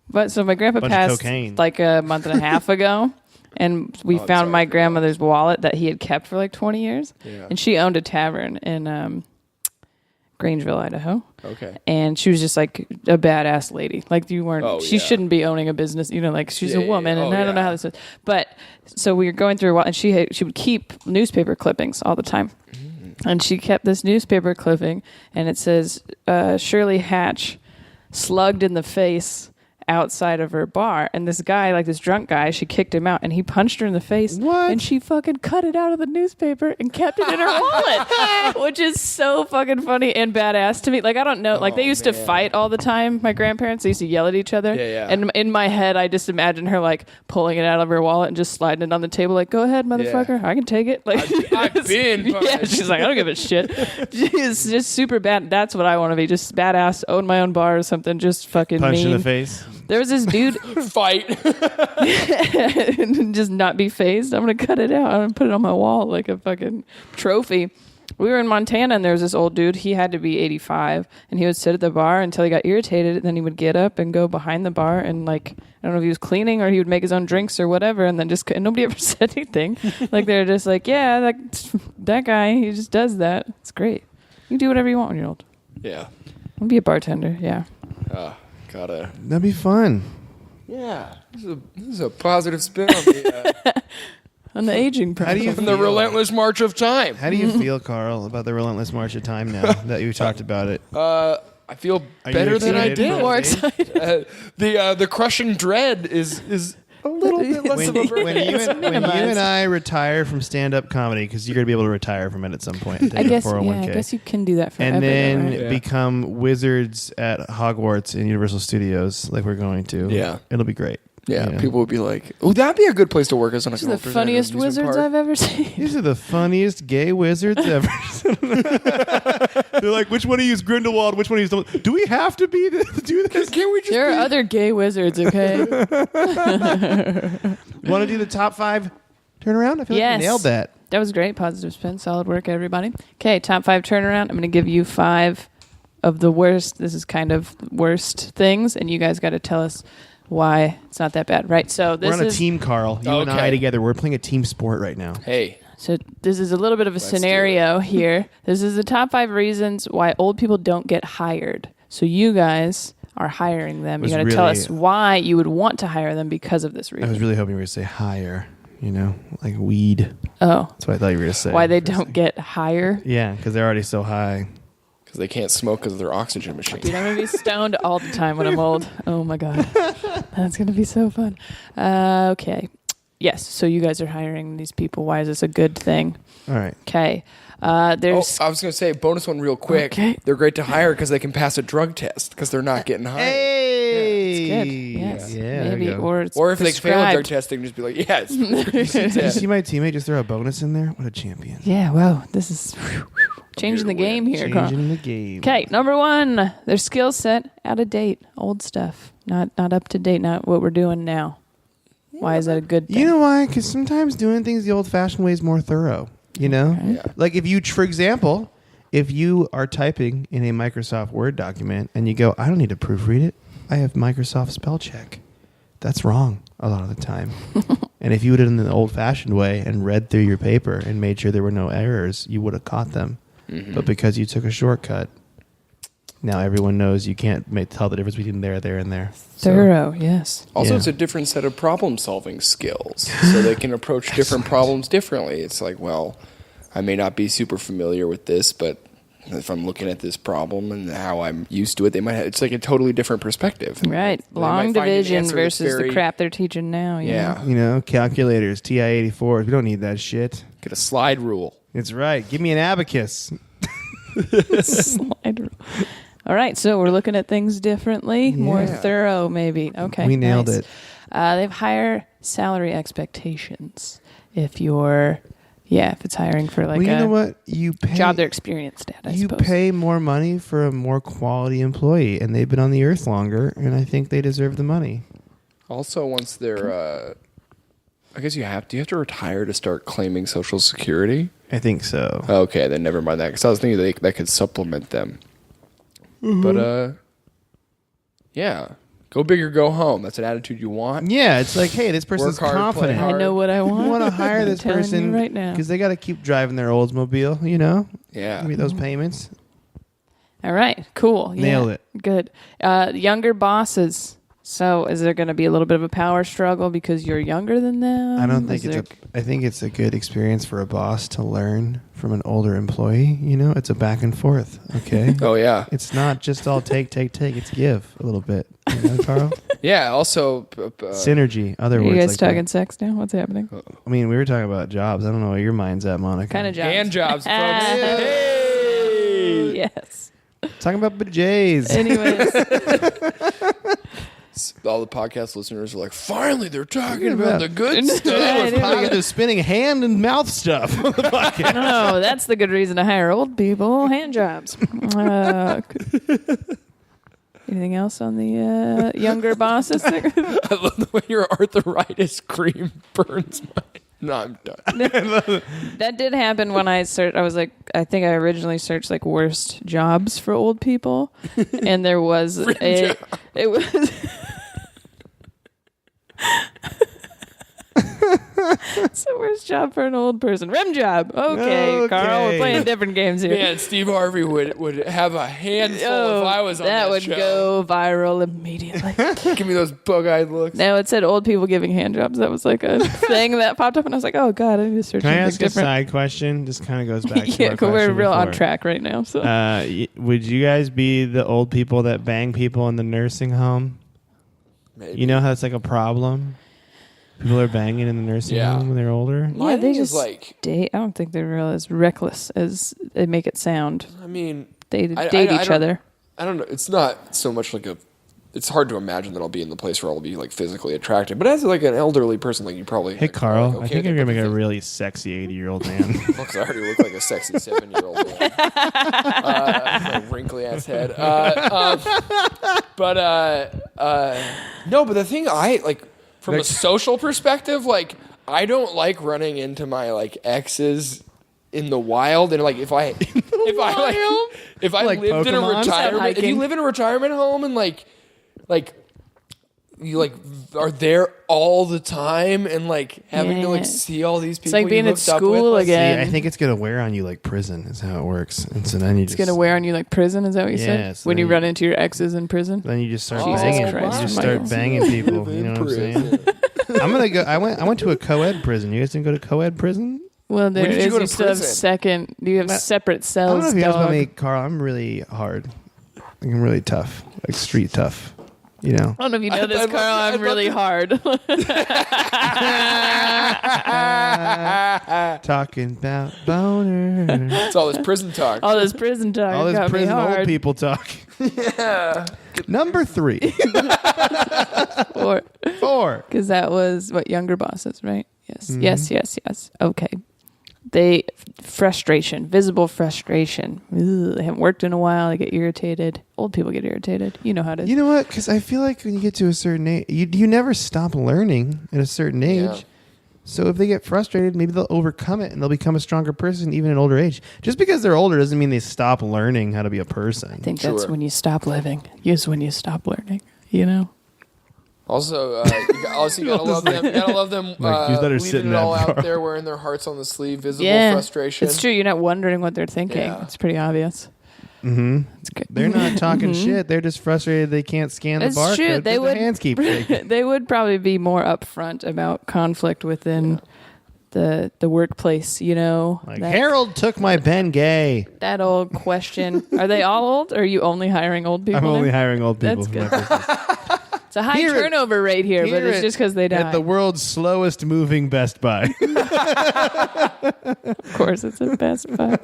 But so my grandpa Bunch of passed cocaine. like a month and a half ago. And we I'm found sorry my for grandmother's wallet that he had kept for like 20 years. Yeah. And she owned a tavern in Grangeville, Idaho. okay. And she was just like a badass lady. Like you weren't, Oh, she yeah. shouldn't be owning a business, you know, like she's Yeah, a woman yeah. and Oh, I don't know yeah. how this is. But so we were going through a while and she would keep newspaper clippings all the time. And she kept this newspaper clipping and it says, Shirley Hatch slugged in the face outside of her bar. And this guy, like this drunk guy, she kicked him out and he punched her in the face. What? And she fucking cut it out of the newspaper and kept it in her wallet, which is so fucking funny and badass to me. Like, I don't know. Like, they used to man. fight all the time, my grandparents. They used to yell at each other. Yeah, yeah. And in my head, I just imagine her, like, pulling it out of her wallet and just sliding it on the table, like, go ahead, motherfucker. I can take it. Like, I've been yeah, punched. she's like, I don't give a shit. She's just super bad. That's what I want to be. Just badass, own my own bar or something. Just fucking Punch mean. in the face. There was this dude Fight. and just not be phased. I'm gonna cut it out. I'm gonna put it on my wall like a fucking trophy. We were in Montana, and there was this old dude. He had to be 85, and he would sit at the bar until he got irritated, and then he would get up and go behind the bar and, like, I don't know if he was cleaning or he would make his own drinks or whatever, and then and nobody ever said anything. Like, they're just like, yeah, that guy, he just does that. It's great. You can do whatever you want when you're old. Yeah. I'll be a bartender, yeah. Gotta. That'd be fun. Yeah. This is a positive spin on the, On the aging How do you process. on the relentless march of time. How do you feel, Carl, about the relentless march of time now that you talked about it? I feel Are you better than I excited did. for More this age? excited. The crushing dread is a little bit less of a burden. When you and I retire from stand-up comedy, because you're going to be able to retire from it at some point and I take a guess, 401k. I guess you can do that forever. And then though, right? Yeah. become wizards at Hogwarts and Universal Studios like we're going to. Yeah. It'll be great. Yeah, people would be like, "Oh, that'd be a good place to work as an These are the funniest wizards I've ever seen. These are the funniest gay wizards ever. They're like, which one of you is Grindelwald? Which one of you is... Do we have to do this? Can't we just? There are other gay wizards, okay? Want to do the top 5 turnaround? I feel like Yes. we nailed that. That was great. Positive spin. Solid work, everybody. Okay, top 5 turnaround. I'm going to give you 5 of the worst. This is kind of worst things, and you guys got to tell us why it's not that bad, right? So this We're on a is team, Carl. You and I Okay. together. We're playing a team sport right now. Hey, so this is a little bit of a Let's do scenario here. This is the top 5 reasons why old people don't get hired. So you guys are hiring them. You Was got to tell really- us why you would want to hire them because of this I reason. was really hoping you were going to say higher, like weed. Oh, That's what I thought you were going to say. why they don't get higher? Yeah, because they're already so high. because they can't smoke because of their oxygen machine. Dude, I'm going to be stoned all the time when I'm old. Oh, my God. That's going to be so fun. Okay. Yes, so you guys are hiring these people. Why is this a good thing? All right. Okay. Oh, There's... I was going to say, bonus one real quick. Okay. They're great to hire because they can pass a drug test because they're not getting hired. Hey! It's good. Yes. Yeah, there Maybe. you go. Or it's Or if they fail a drug prescribed. test, they can just be like, yeah, it's Did you see my teammate just throw a bonus in there? What a champion. Yeah, wow. This is changing the game here, Carl. Changing the game. Okay, number 1, their skill set out of date, old stuff, not up to date, not what we're doing now. Why is that a good thing? You know why? Because sometimes doing things the old-fashioned way is more thorough. Yeah. Like for example, if you are typing in a Microsoft Word document and you go, I don't need to proofread it. I have Microsoft spell check. That's wrong a lot of the time. And if you would have done it the old-fashioned way and read through your paper and made sure there were no errors, you would have caught them. Mm-hmm. But because you took a shortcut, now everyone knows you can't tell the difference between there, and there. Thorough, yes. Also, Yeah. it's a different set of problem-solving skills, so they can approach different problems differently. It's like, well, I may not be super familiar with this, but if I'm looking at this problem and how I'm used to it, they might have, it's like a totally different perspective. Right. They Long might find an division answer that's versus very- the crap they're teaching now. you know? Yeah. Calculators, TI-84s. We don't need that shit. Get a slide rule. It's right. Give me an abacus. Slide rule. All right, so we're looking at things differently, more Yeah. thorough, maybe. Okay, We nailed nice. it. They have higher salary expectations if it's hiring for like Well, you a know what? You pay, job they're experienced at. I you suppose. pay more money for a more quality employee, and they've been on the earth longer, and I think they deserve the money. Also, once they're, I guess you have to retire to start claiming Social Security. I think so. Okay, then never mind that. Because I was thinking that could supplement them. But, yeah. Go big or go home. That's an attitude you want. Yeah, it's like, hey, this person's Work hard, play confident. hard. I know what I want. You want to hire this I'm telling you person right now. because they got to keep driving their Oldsmobile, Yeah. Give me those payments. All right, cool. Yeah, Nailed it. Good. Younger bosses. So, is there going to be a little bit of a power struggle because you're younger than them? I don't think Is I think it's a good experience for a boss to learn from an older employee. It's a back and forth. Okay. Oh, yeah. It's not just all take. It's give a little bit. Carl? Yeah, also... Synergy. Other Are words. you guys like talking that. sex now? What's happening? I mean, we were talking about jobs. I don't know where your mind's at, Monica. Kind of jobs. hand jobs, folks. Ah. Hey! Yes. Talking about J's. Anyways. All the podcast listeners are like, finally, they're talking about the good Yeah, stuff. there we go. Positive spinning hand and mouth stuff. No, that's the good reason to hire old people. Hand jobs. Anything else on the younger bosses? I love the way your arthritis cream burns my... No, I'm done. That did happen when I searched. I was like, I think I originally searched like worst jobs for old people, and there was it was. It's the worst job for an old person. Rim job. Okay, Carl, we're playing different games here. Man, Steve Harvey would have a handful if I was on that would show. go viral immediately. Give me those bug-eyed looks. No, it said old people giving hand jobs. That was like a thing that popped up, and I was like, oh god, I need to search Can I something ask different. a side question? This kind of goes back to Yeah, our 'cause we're question real on before. track right now. So Would you guys be the old people that bang people in the nursing home? Maybe. You know how it's like a problem? People are banging in the nursing home when they're older? yeah, they thing is just like, date. I don't think they're real as reckless as they make it sound. I mean, They I date don't- each other. I don't know. It's not so much like a. It's hard to imagine that I'll be in the place where I'll be like physically attracted. But as like an elderly person, like you probably. Hey, like, Carl, like, okay I think with you're it, going to but make a the- really sexy 80-year-old man. Because I already look like a sexy 7-year-old man. My wrinkly ass head. No, but the thing I like from a social perspective, like I don't like running into my like exes in the wild, and like if I Like lived in a Pokemon? retirement, if you Hiking. live in a retirement home and like you like are there all the time and like having to like Yeah. see all these people like being you at hooked up school with, again. See, I think it's going to wear on you like prison is how it works. And so then you It's gonna wear on you like prison. Is that what you Yeah, said? so When then you you- run into your exes in prison. Then you just start Jesus banging. Christ, You just Michael. start banging people. You know what I'm saying? I'm gonna go. I went to a co-ed prison. You guys didn't go to co-ed prison? Well, there When did you is. go You to still have prison? You have separate I don't cells. know if you guys know dog. me, Carl. I'm really hard. I'm really tough, like street tough. You know. I don't know if you know I'd this, love Carl. to- I'd I'm love really to- hard. Talking about boner. It's all this prison talk. All this prison talk All this got prison me hard. old people talk. Yeah. Number 3. 4. Because that was what younger bosses, right? Yes, Mm-hmm. yes. Okay. Frustration, visible frustration. Ugh, they haven't worked in a while. They get irritated. Old people get irritated. You know how it is. You know what? Because I feel like when you get to a certain age, you never stop learning at a certain age. Yeah. So if they get frustrated, maybe they'll overcome it and they'll become a stronger person even at older age. Just because they're older doesn't mean they stop learning how to be a person. I think that's Sure. when you stop living. Is when you stop learning. You know. Also, you gotta love them. You gotta love them. Like, you better sit Leaving in it all that out car. there, wearing their hearts on the sleeve, visible Yeah, frustration. it's true. You're not wondering what they're thinking. Yeah. It's pretty obvious. Mm-hmm. It's good. They're not talking shit. They're just frustrated they can't scan It's the barcode. true. 'cause They their would- hands keep shaking. They would probably be more upfront about conflict within the workplace. You know, Like, Harold took my Bengay. that old question. Are they all old, or are you only hiring old people? I'm only now? hiring old people. That's for my good. business. It's a high Here at- turnover rate here, but it's just because they die. At the world's slowest moving Best Buy. Of course, it's a Best Buy.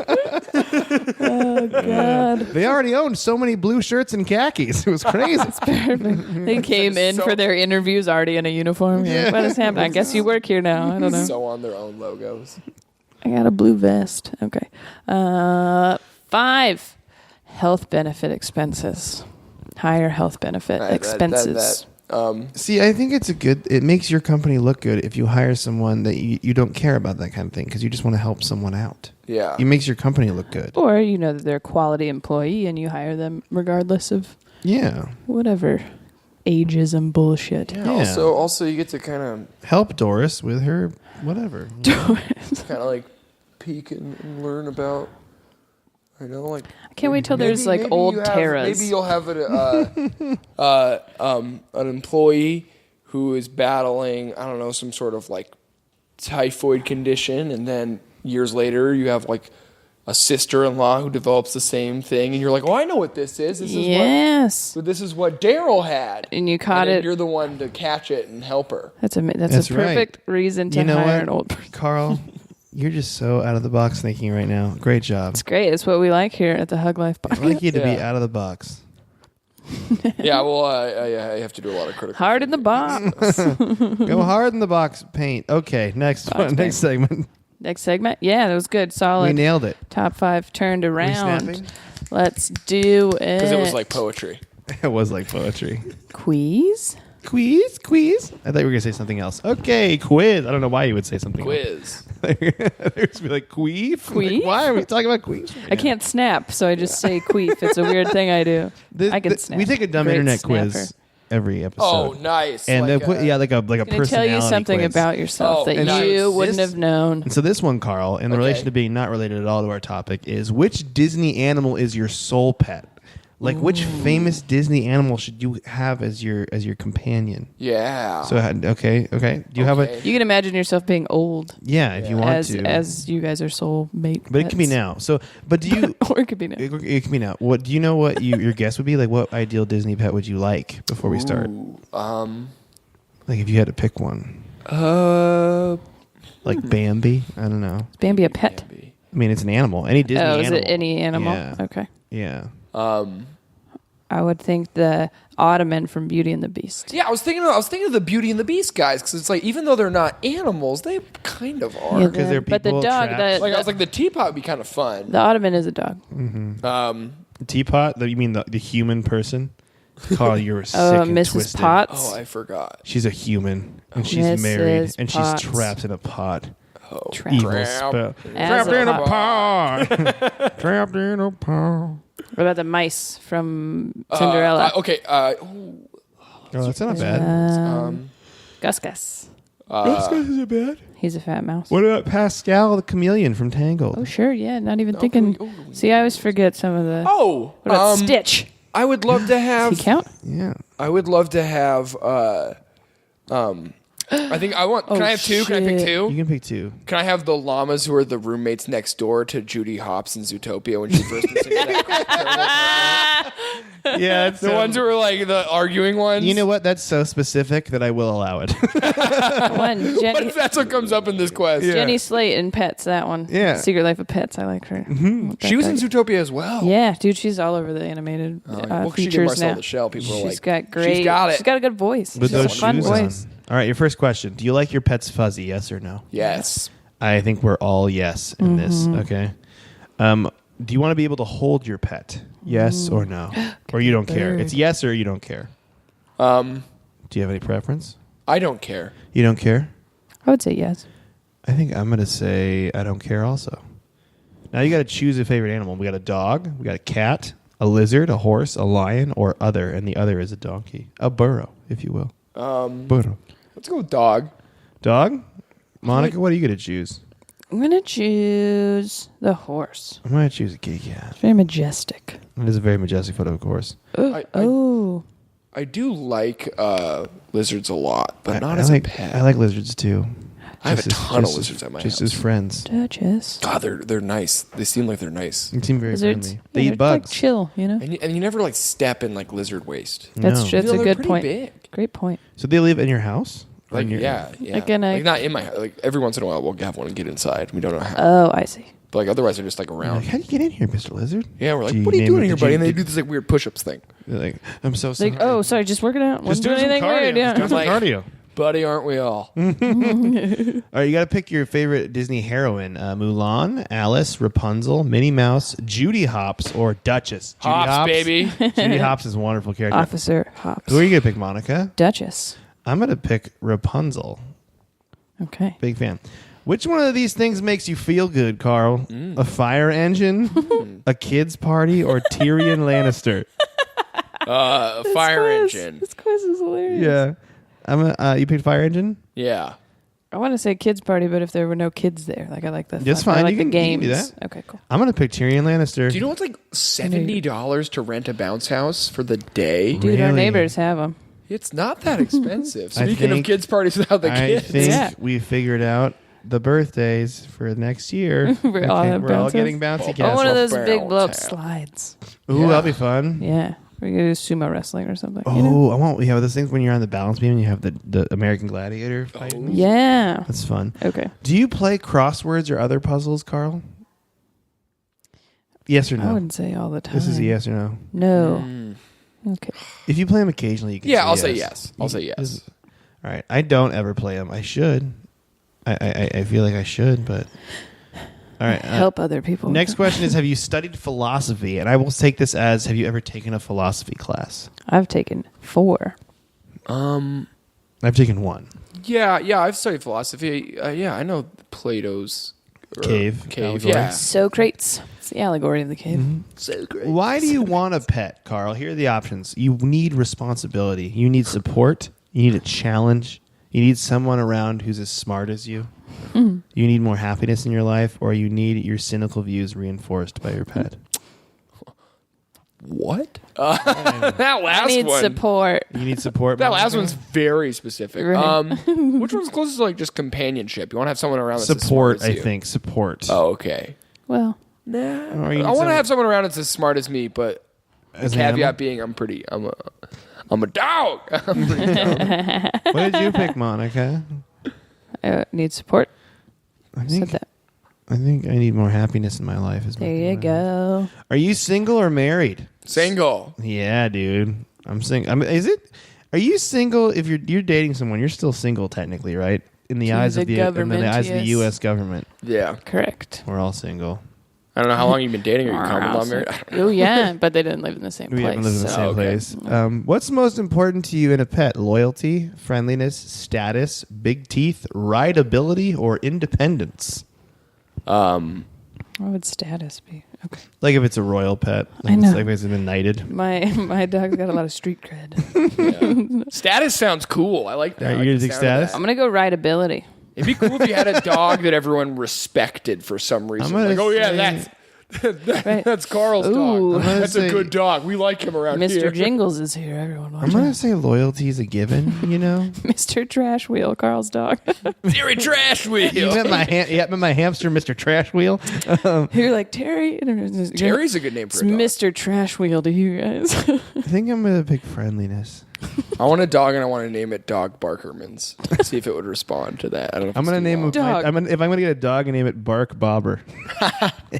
Oh God. They already owned so many blue shirts and khakis. It was crazy. Perfect. They came in for their interviews already in a uniform. You're like, what is happening? I guess you work here now. I don't know. So on their own logos. I got a blue vest. Okay. 5, health benefit expenses. Higher health benefit expenses. See, I think it makes your company look good if you hire someone that you don't care about that kind of thing because you just want to help someone out. Yeah. It makes your company look good. Or you know that they're a quality employee and you hire them regardless of Yeah. whatever ageism bullshit. Yeah. Yeah. Also, you get to kind Help Doris with her whatever. of like peek and learn about. I know, like I can't wait till there's like maybe old you have- Terras. Maybe you'll have an employee who is battling, I don't know, some sort of like typhoid condition, and then years later you have like a sister-in-law who develops the same thing, and you're like, "Oh, I know what this is. Yes. This is what Daryl had." And you caught then it. You're the one to catch it and help her. That's That's a right. perfect reason to You know hire what, an old person. Carl? You're just so out of the box thinking right now. Great job. It's great. It's what we like here at the Hug Life I'd Bar. like you to be Yeah. out of the box. Yeah, well, I have to do a lot of critical. Hard in the box. Go hard in the box paint. Okay, next Box one. paint. Next segment. Next segment. Yeah, that was good. We Solid. nailed it. Top 5 turned We around. snapping? Let's do it. Because it was like poetry. It was like poetry. quiz. Quiz. I thought you were gonna say something else. Okay, quiz. I don't know why you would say something Quiz. else. There's be like queef. Queef? Like, why are we talking about queef? I can't snap, so I just say queef. It's a weird thing I do. I can snap. We take a dumb Great internet snapper. quiz every episode. Oh, nice. And Like, like a I'm gonna personality tell you something quiz. about yourself Oh, that and you so wouldn't this- have known. And so this one, Carl, in Okay. relation to being not related at all to our topic, is which Disney animal is your soul pet? Like, which famous Disney animal should you have as your companion? yeah. So, okay. Do you have a? Okay. You can imagine yourself being old Yeah, if you want as to. as you guys are soul mate. But it can be pets. now. So, but do you? or it could be now. It can be now. What do you know? What your guess would be? Like, what ideal Disney pet would you like before we start? Ooh, Like, if you had to pick one, like Bambi. I don't know. Is Bambi a pet? Bambi. I mean, it's an animal. Any Disney Oh, animal. is it any animal? Yeah. Okay. Yeah. I would think the Ottoman from Beauty and the Beast. Yeah, I was thinking of the Beauty and the Beast guys because it's like even though they're not animals, they kind of are. Yeah, Because they're but the people dog, trapped. Like I was like, the teapot would be kind of fun. the Ottoman is a dog. Teapot? You mean the human person? Carl, you're sick Oh, and Mrs. twisted. Potts. Oh, I forgot. She's a human, and she's Mrs. married, and Potts. she's trapped in a pot. Oh, Trapped. Evil Trap. spell. As Trapped a in a pot. pot. Trapped in a pot. What about the mice from Cinderella? Okay. Oh, that's not bad. Gus Gus. This guy isn't bad. He's a fat mouse. What about Pascal the chameleon from Tangled? Oh, sure. Yeah. Not even thinking. See, I always forget some of the. Oh, What about Stitch? I would love to Does have. he count? Yeah. I would love to have. I think I want. Can I have two? Can I pick shit. You two? can pick two. Can I have the llamas who are the roommates next door to Judy Hopps in Zootopia when she first was singing that? Yeah, it's The ones who were like the arguing ones. You know what? That's so specific that I will allow it. One. What Jenny, if that's what comes up in this quest? Jenny Slate in Pets. That one. Yeah. Secret Life of Pets. I like her. She was in Zootopia as well. Yeah, dude, she's all over the animated Well, she did features Marcel now. the Shell. People are She's like, got great. She's got it. She's got a good voice. With She's got those a fun shoes voice. on. All right, your first question. Do you like your pets fuzzy? Yes or no? Yes. I think we're all yes in this. Okay. Do you want to be able to hold your pet? Yes or no? Or you don't care? It's yes or you don't care. Do you have any preference? I don't care. You don't care? I would say yes. I think I'm going to say I don't care also. Now you got to choose a favorite animal. We got a dog, we got a cat, a lizard, a horse, a lion, or other. And the other is a donkey. A burro, if you will. Burro. Let's go with dog. Dog? Monica, what are you going to choose? I'm gonna choose the horse. I'm going to choose a kitty cat. It's very majestic. It is a very majestic photo, of course. I do like lizards a lot, but not I as like, a pet. I like lizards too. I have a Just as- ton of just lizards at my Just house. as friends. Duchess. God, they're nice. They seem like they're nice. They seem very Lizards. friendly. Yeah, They they're eat bugs. Like chill, you know. And you never like step in like lizard waste. That's No. true. That's They're a good pretty point. big. Great point. So they live in your house? Or Like in your- yeah. Like in a- like not in my house. Like every once in a while we'll have one and get inside. We don't know how. Oh, I see. But like otherwise they're just like Like, around. how do you get in here, Mr. Lizard? Yeah, we're like, Do you what are you name doing it- here, did buddy? you- And they did- do this like weird push-ups thing. They're like, I'm so sorry. Like, oh, sorry, just working out. just Wasn't doing doing anything some cardio. weird. Yeah. Just doing some Like- cardio. Buddy, aren't we all? All right, you got to pick your favorite Disney heroine: Mulan, Alice, Rapunzel, Minnie Mouse, Judy Hopps, or Duchess. Judy Hops, baby. Judy Hopps is a wonderful character. Officer Hops. Who are you gonna pick, Monica? Duchess. I'm gonna pick Rapunzel. Okay. Big fan. Which one of these things makes you feel good, Carl? A fire engine, a kids party, or Tyrion Lannister? Fire quiz. engine. This quiz is hilarious. Yeah, you picked fire engine. Yeah. I want to say kids party, but if there were no kids there, like I like the That's fun. fine. I like You the can- you can games. do that. Okay, cool. I'm gonna pick Tyrion Lannister. Do you know what's like $70 to rent a bounce house for the day? Dude, our Really? neighbors have them. It's not that expensive. I Speaking of think- kids parties without the I kids. think Yeah. we figured out the birthdays for next year. We all have We're all bounces. getting bouncy Oh, Oh, cats. one of those Bounce big blow up house. slides. Ooh, Yeah. that'll be fun. Yeah. We could do sumo wrestling or something. Oh, You know? I want. We have those things when you're on the balance beam and you have the American Gladiator fighting. Yeah. That's fun. Okay. Do you play crosswords or other puzzles, Carl? Yes or I no? wouldn't say all the time. This is a yes or no. No. Okay. If you play them occasionally, you can. Yeah, say I'll yes. say yes. I'll say yes. All right. I don't ever play them. I should. I feel like I should, but. All right. Help other people. Next question is: have you studied philosophy? And I will take this as: have you ever taken a philosophy class? I've taken 4. I've taken one. Yeah, I've studied philosophy. I know Plato's Cave. Cave. Yeah. Socrates. It's the allegory of the cave. So great. Why do you want a pet, Carl? Here are the options. You need responsibility. You need support. You need a challenge. You need someone around who's as smart as you. You need more happiness in your life, or you need your cynical views reinforced by your pet. What? That last I need one. support. You need support. That last Monica? one's very specific. Right. Which one's closest to like just companionship? You want to have someone around that's as Support. smart as I you. think support. Oh, okay. Well, Or you I need want some- to have someone around that's as smart as me, but the As an caveat animal? being I'm a dog. What did you pick, Monica? I need support. I Said think that. I need more happiness in my life. There you go. Are you single or married? Single. Yeah, dude. I'm single. Are you single if you're dating someone? You're still single technically, right? In the To eyes the of the government, of the yes. U.S. government, Yeah. Correct. we're all single. I don't know how long you've been dating. Are you common law married? Oh yeah, but they didn't live in the same We place. haven't lived in the so- same okay. place. What's most important to you in a pet? Loyalty, friendliness, status, big teeth, rideability, or independence? What would status be? Okay. Like if it's a royal pet, like I know. Like if it's been knighted. My dog's got a lot of street cred. Status sounds cool. I like that. Are I you like gonna the take sound of status? that. I'm gonna go rideability. It'd be cool if you had a dog that everyone respected for some reason. gonna Like, oh yeah, say- Right. that's Carl's Ooh. dog. I'm gonna That's say- a good dog. We like him around Mr. here. Jingles is here. Everyone watch I'm gonna out. say loyalty is a given. You know, Mr. Trash Wheel, Carl's dog. Terry Trash Wheel. you met my hamster, Mr. Trash Wheel. You're like Terry. Terry's a good name It's for a dog. Mr. Trash Wheel to you guys. I think I'm gonna pick friendliness. I want a dog and I want to name it Dog Barkermans. See if it would respond to that. I don't know. If I'm it's gonna too name long. Dog. if I'm gonna get a dog, and name it Bark Bobber.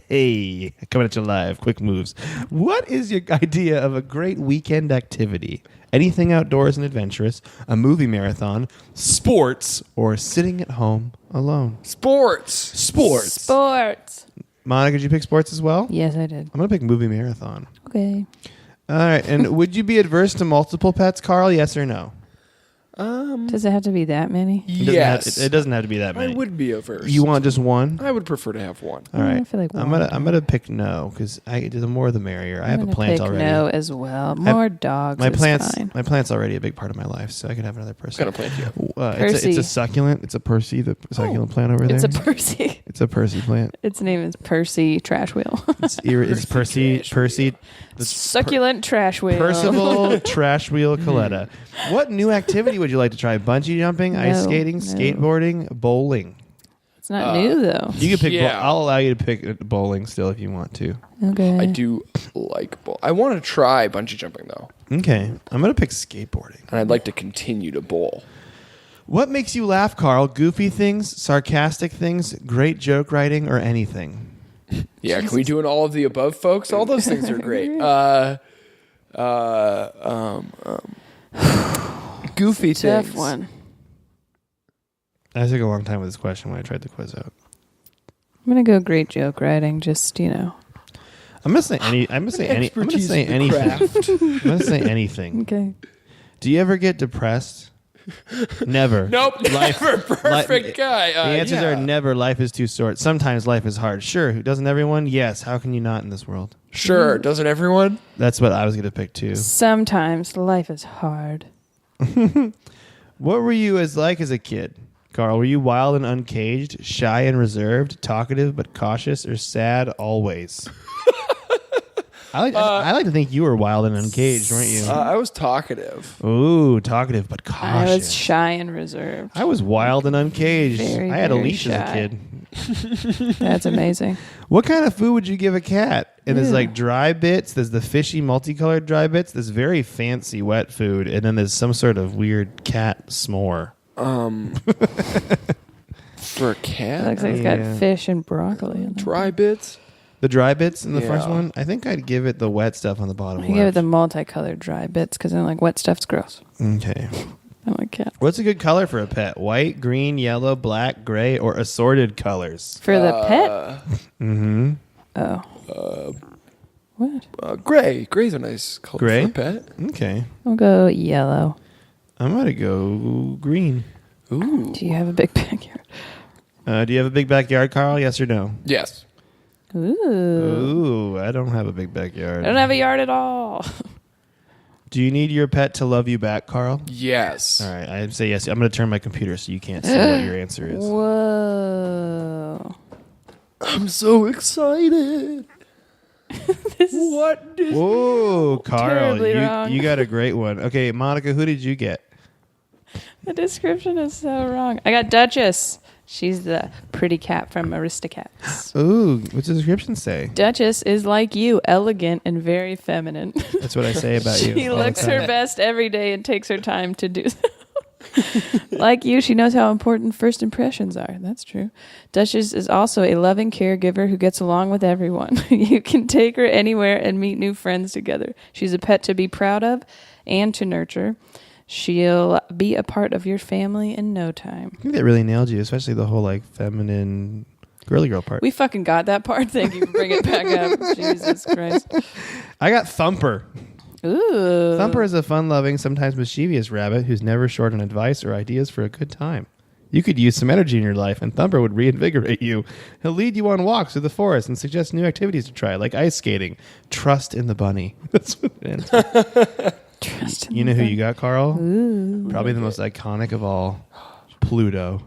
Hey, coming at you live. Quick moves. What is your idea of a great weekend activity? Anything outdoors and adventurous, a movie marathon, sports, or sitting at home alone? Sports. Sports. Monica, did you pick sports as well? Yes, I did. I'm gonna pick movie marathon. Okay. All right. And would you be adverse to multiple pets, Carl? Yes or no? Does it have to be that many? Yes. It doesn't have to be that I many. would be averse. You want just one? I would prefer to have one. All right. I feel like I'm gonna pick no because the more the merrier. I have a I'm gonna plant pick already. No as well. More dogs. My is plant's fine. my plant's already a big part of my life, so I could have another person. What kind of plant do you have? It's a Percy. succulent. It's a Percy, the succulent plant over there. It's a Percy. It's a Percy plant. Its name is Percy Trash Wheel. It's Percy. Trash Percy. Succulent Trash Wheel. Percival Trash Wheel Coletta. What new activity would you like to try? Bungee jumping, ice No, skating, no. skateboarding, bowling. It's not new though. You can pick. Yeah. I'll allow you to pick bowling still if you want to. Okay. I do like bowl. I want to try bungee jumping though, Okay, I'm gonna pick skateboarding. and I'd like to continue to bowl. What makes you laugh, Carl? Goofy things, sarcastic things, great joke writing, or anything? Yeah, can we do an all of the above, folks? All those things are great. Goofy things. Tough one. I took a long time with this question when I tried the quiz out. I'm gonna go great joke writing. Just I'm gonna say any. I'm gonna say any. I'm gonna say anything. I'm gonna say anything. Okay. Do you ever get depressed? Never. Nope, never perfect Li- guy. The answers are never. Life is too short. Sometimes life is hard. Sure. Doesn't everyone? Yes. How can you not in this world? Sure, doesn't everyone? That's what I was gonna pick too. Sometimes life is hard. What were you as a kid, Carl? Were you wild and uncaged, shy and reserved, talkative but cautious, or sad always? I like to think you were wild and uncaged, weren't you? I was talkative. Ooh, talkative but cautious. I was shy and reserved. I was wild and uncaged. Very, I had a very leash as a shy. kid. That's amazing. What kind of food would you give a cat? And there's Ew. like dry bits. There's the fishy multicolored dry bits. There's very fancy wet food. And then there's some sort of weird cat s'more. For a It cat, looks like it's Yeah. got fish and broccoli in it. dry bits. The dry bits in the first Yeah. one, I think I'd give it the wet stuff on the bottom I left. give it the multicolored dry bits because then like wet stuff's gross. Okay. I like cat. What's a good color for a pet? White, green, yellow, black, gray, or assorted colors? For the pet? Mm-hmm. Oh. What? Gray. Gray's a nice color Gray? for a pet. Okay. I'll go yellow. I'm going to go green. Ooh. Do you have a big backyard? Do you have a big backyard, Carl? Yes or no? Yes. Ooh. Ooh, I don't have a big backyard. I don't have a yard at all. Do you need your pet to love you back, Carl? Yes. All right, I say yes. I'm going to turn my computer so you can't see what your answer is. Whoa. I'm so excited. What did Whoa, Carl, Terribly wrong. you got a great one. Okay, Monica, who did you get? The description is so wrong. I got Duchess. She's the pretty cat from Aristocats. Ooh, what's the description say? Duchess is like you, elegant and very feminine. That's what I say about you. She all the looks time. her best every day and takes her time to do so. Like you, she knows how important first impressions are. That's true. Duchess is also a loving caregiver who gets along with everyone. You can take her anywhere and meet new friends together. She's a pet to be proud of and to nurture. She'll be a part of your family in no time. I think that really nailed you, especially the whole like feminine girly girl part. We fucking got that part. Thank you for bringing it back up. Jesus Christ. I got Thumper. Ooh. Thumper is a fun-loving, sometimes mischievous rabbit who's never short on advice or ideas for a good time. You could use some energy in your life, and Thumper would reinvigorate you. He'll lead you on walks through the forest and suggest new activities to try, like ice skating. Trust in the bunny. That's what it ends with. Trust in You know the who bunny. you got, Carl? Ooh. Probably the most iconic of all, Pluto.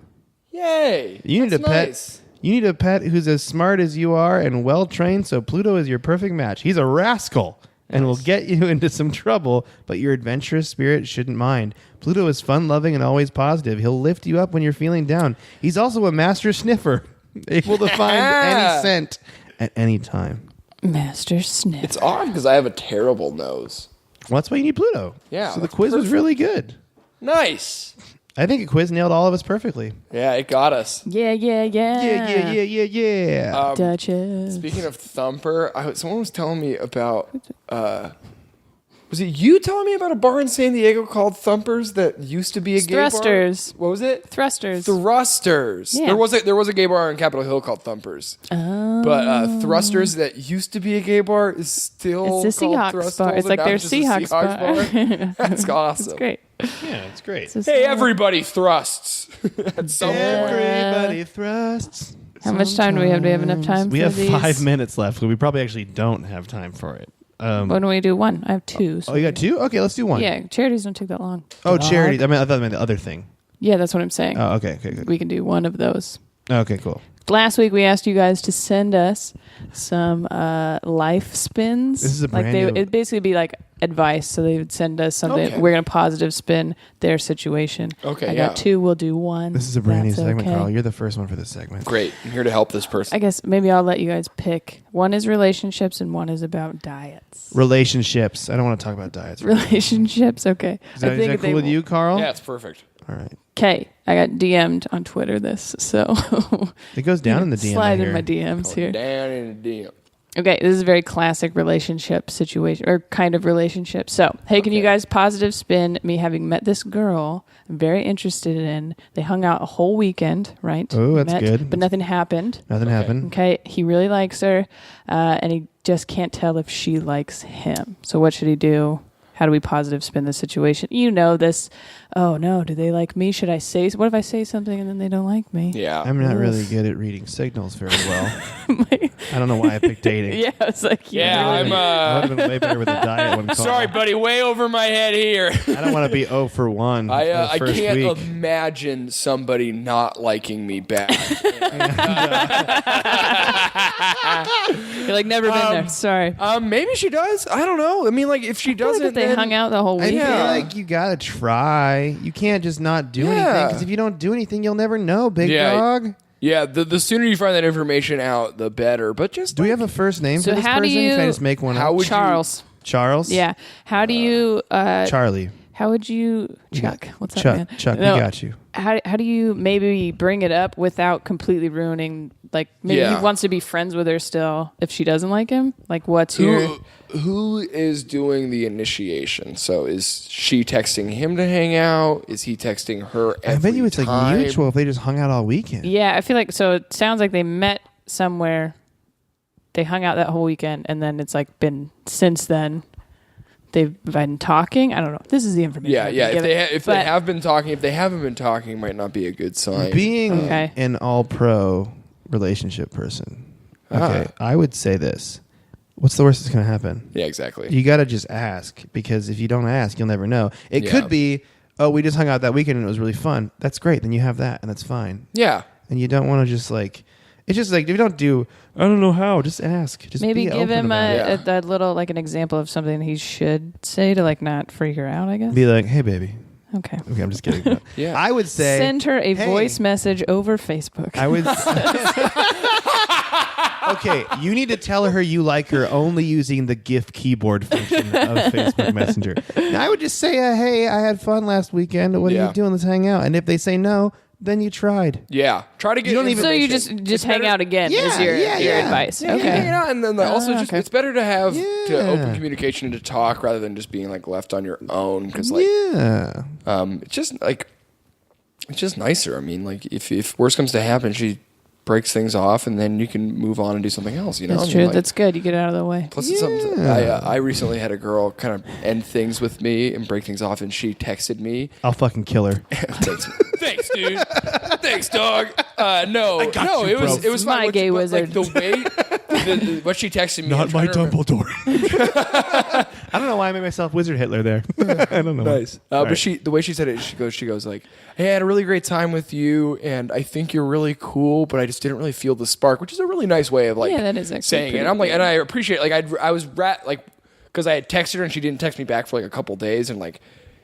Yay. You need That's a pet. nice. You need a pet who's as smart as you are and well trained. So Pluto is your perfect match. He's a rascal and will get you into some trouble, but your adventurous spirit shouldn't mind. Pluto is fun-loving and always positive. He'll lift you up when you're feeling down. He's also a master sniffer, able to find any scent at any time. Master Sniff. It's odd because I have a terrible nose. Well, that's why you need Pluto. Yeah, So the that's quiz was perfect. really good. Nice. I think a quiz nailed all of us perfectly. Yeah, it got us. Yeah. Yeah. Duchess. Speaking of Thumper, someone was telling me about. Was it you telling me about a bar in San Diego called Thumpers that used to be a gay Thrusters. bar? What was it? Thrusters. Thrusters. Yeah. There was a gay bar on Capitol Hill called Thumpers. Oh. But Thrusters that used to be a gay bar is still It's the called Seahawks Thrusters, bar. It's and like now their just a Seahawks bar. That's awesome. It's great. Yeah, it's great. Hey, everybody thrusts at some point. Everybody thrusts. How much time do we have? Do we have enough time We for have these? 5 minutes left, so we probably actually don't have time for it. Why don't we do one? I have two. So Oh, you got two? Okay, let's do one. yeah, charities don't take that long. Oh, charity. I thought I meant the other thing. Yeah, that's what I'm saying. Oh, okay, good. We can do one of those. Okay, cool. Last week we asked you guys to send us some life spins. This is a like brand new- it'd basically be like advice. So they would send us something. Okay. We're gonna positive spin their situation. Okay, I yeah. got two. We'll do one. This is a brand new That's segment, okay. Carl. You're the first one for this segment. Great. I'm here to help this person. I guess maybe I'll let you guys pick. One is relationships and one is about diets. Relationships. I don't want to talk about diets. Right now. Relationships. Okay. Is that, is that cool with you, Carl? Yeah, it's perfect. All right. Okay, I got DM'd on Twitter this, so It goes down in the DM. I slide in hear. my DMs here. Down in the DM. Okay, this is a very classic relationship situation, or kind of relationship. So, hey, can you guys positive spin me having met this girl I'm very interested in? They hung out a whole weekend, right? Oh, that's good. But nothing happened. Nothing happened. Okay, he really likes her, and he just can't tell if she likes him. So what should he do? How do we positive spin the situation? You know this. Oh, no, do they like me? Should I say... What if I say something and then they don't like me? Yeah. I'm not Oof. really good at reading signals very well. I don't know why I picked dating. Yeah, it's like... Yeah, I'm I would have been way better with the diet one. Carl. sorry, buddy, way over my head here. I don't want to be 0 for 1 I the first can't week. imagine somebody not liking me back. You're like, never been there. Sorry. Maybe she does. I don't know. I mean, like, if she I feel like doesn't, if they then- hung out the whole I weekend. feel Yeah. like you gotta try. You can't just not do anything, Yeah. because if you don't do anything, you'll never know, big Yeah. dog. Yeah, the sooner you find that information out, the better. But just Do we have a first name So for this how do person? Can I you- just make one How up? would you- Charles. Charles? Yeah. How do you... Charlie. how would you... You got- Chuck. What's up, Chuck, man? Chuck, No, we got you. How do you maybe bring it up without completely ruining... Like, maybe Yeah. he wants to be friends with her still if she doesn't like him? Like, what's your... who is doing the initiation? So is she texting him to hang out? Is he texting her every I bet you it's like time? mutual if they just hung out all weekend. Yeah, I feel like... So it sounds like they met somewhere. They hung out that whole weekend, and then it's like been since then... they've been talking. I don't know. This is the information. Yeah, I can yeah. give it. If they have been talking, if they haven't been talking, might not be a good sign. Being Okay. an all-pro relationship person, okay, I would say this. What's the worst that's going to happen? Yeah, exactly. You got to just ask, because if you don't ask, you'll never know. It Yeah. could be, oh, we just hung out that weekend and it was really fun. That's great. Then you have that, and that's fine. Yeah. And you don't want to just like, it's just like, if you don't do, I don't know how, just ask. Just Maybe be give open him about it. Yeah. that little, like an example of something he should say to like not freak her out, I guess. Be like, hey, baby. Okay. Okay, I'm just kidding. Yeah. I would say, Send her a hey. voice message over Facebook. I would. Okay, you need to tell her you like her only using the GIF keyboard function of Facebook Messenger. Now, I would just say, hey, I had fun last weekend. What are Yeah. you doing? Let's hang out. And if they say no, then you tried. Yeah. Try to get. You don't even- So you information. just It's hang better- out again is your advice. Yeah, Okay. you know, and then also just okay. it's better to have to Yeah. open communication and to talk rather than just being like left on your own because like Yeah. it's just nicer. I mean, like if worse comes to happen, she breaks things off and then you can move on and do something else. You know, That's I mean, true. like, That's good. You get it out of the way. plus it's something. I recently had a girl kind of end things with me and break things off, and she texted me. I'll fucking kill her. Thanks, dude. Thanks, dog. No, got no, you, it was bro. it was My fine. What gay she- but, wizard. Like, the way what she texted me. I'm Not my trying to remember- Dumbledore. I don't know why I made myself Wizard Hitler there. I don't know. Nice. All But right. the way she said it, she goes like, "Hey, I had a really great time with you, and I think you're really cool, but I just didn't really feel the spark," which is a really nice way of like Yeah, that is actually saying it. pretty And I'm like, cool. and I appreciate like I was like because I had texted her and she didn't text me back for like a couple days, and like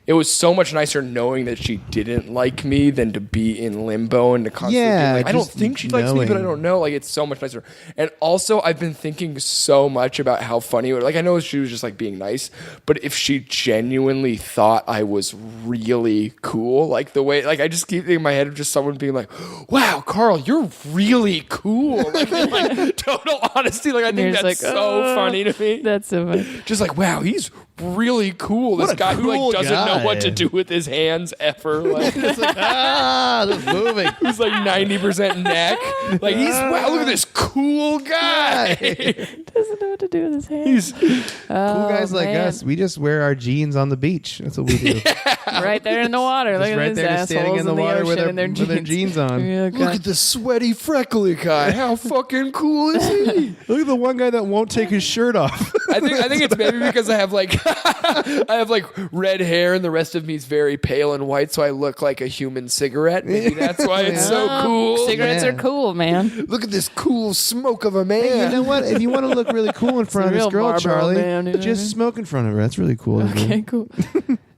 it was so much nicer knowing that she didn't like me than to be in limbo and to constantly Yeah, be like, I don't just think she likes me, but I knowing. don't know. Like it's so much nicer. And also I've been thinking so much about how funny it would like I know she was just like being nice, but if she genuinely thought I was really cool, like the way like I just keep thinking in my head of just someone being like, wow, Carl, you're really cool. Like in like total honesty. Like I And think you're that's just like, so funny to me. That's so funny. Just like, wow, he's really cool. This What a guy who cool like doesn't know what guy. to do with his hands ever. Like It's like, that's moving. he's like 90% neck. Like he's wow, look at this cool guy. Doesn't know what to do with his hands. Cool guys like man. us, we just wear our jeans on the beach. That's what we do. Right there in the water. Look Just at right these there, just standing assholes in the water ocean with their, in their with their jeans on. Yeah, Look God. at this sweaty, freckly guy. How fucking cool is he? Look at the one guy that won't take his shirt off. I think it's maybe because I have like I have like red hair and the rest of me is very pale and white, so I look like a human cigarette. Maybe that's why it's so Oh, cool. Cigarettes Yeah. are cool, man. Look at this cool smoke of a man. Hey, you know what? If you want to look really cool in front of this real girl, Marlboro Charlie, man, you know what I mean? just smoke in front of her. That's really cool. of you. Okay, cool.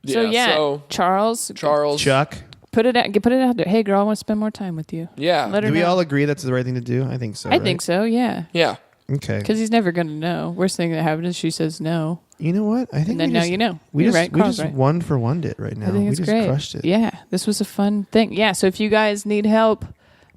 So Yeah, yeah, so- Charles, Chuck, put it out there. Hey, girl, I want to spend more time with you. Yeah. Let her do we know. all agree that's the right thing to do? I think so. I think so. Yeah, Yeah. Okay. because he's never going to know. Worst thing that happened is she says no, You know what? I think and then we now just, you know. We You're just, right. we Carl's just right. one for one it right now. I think we it's just great. crushed it. Yeah, this was a fun thing. Yeah, so if you guys need help,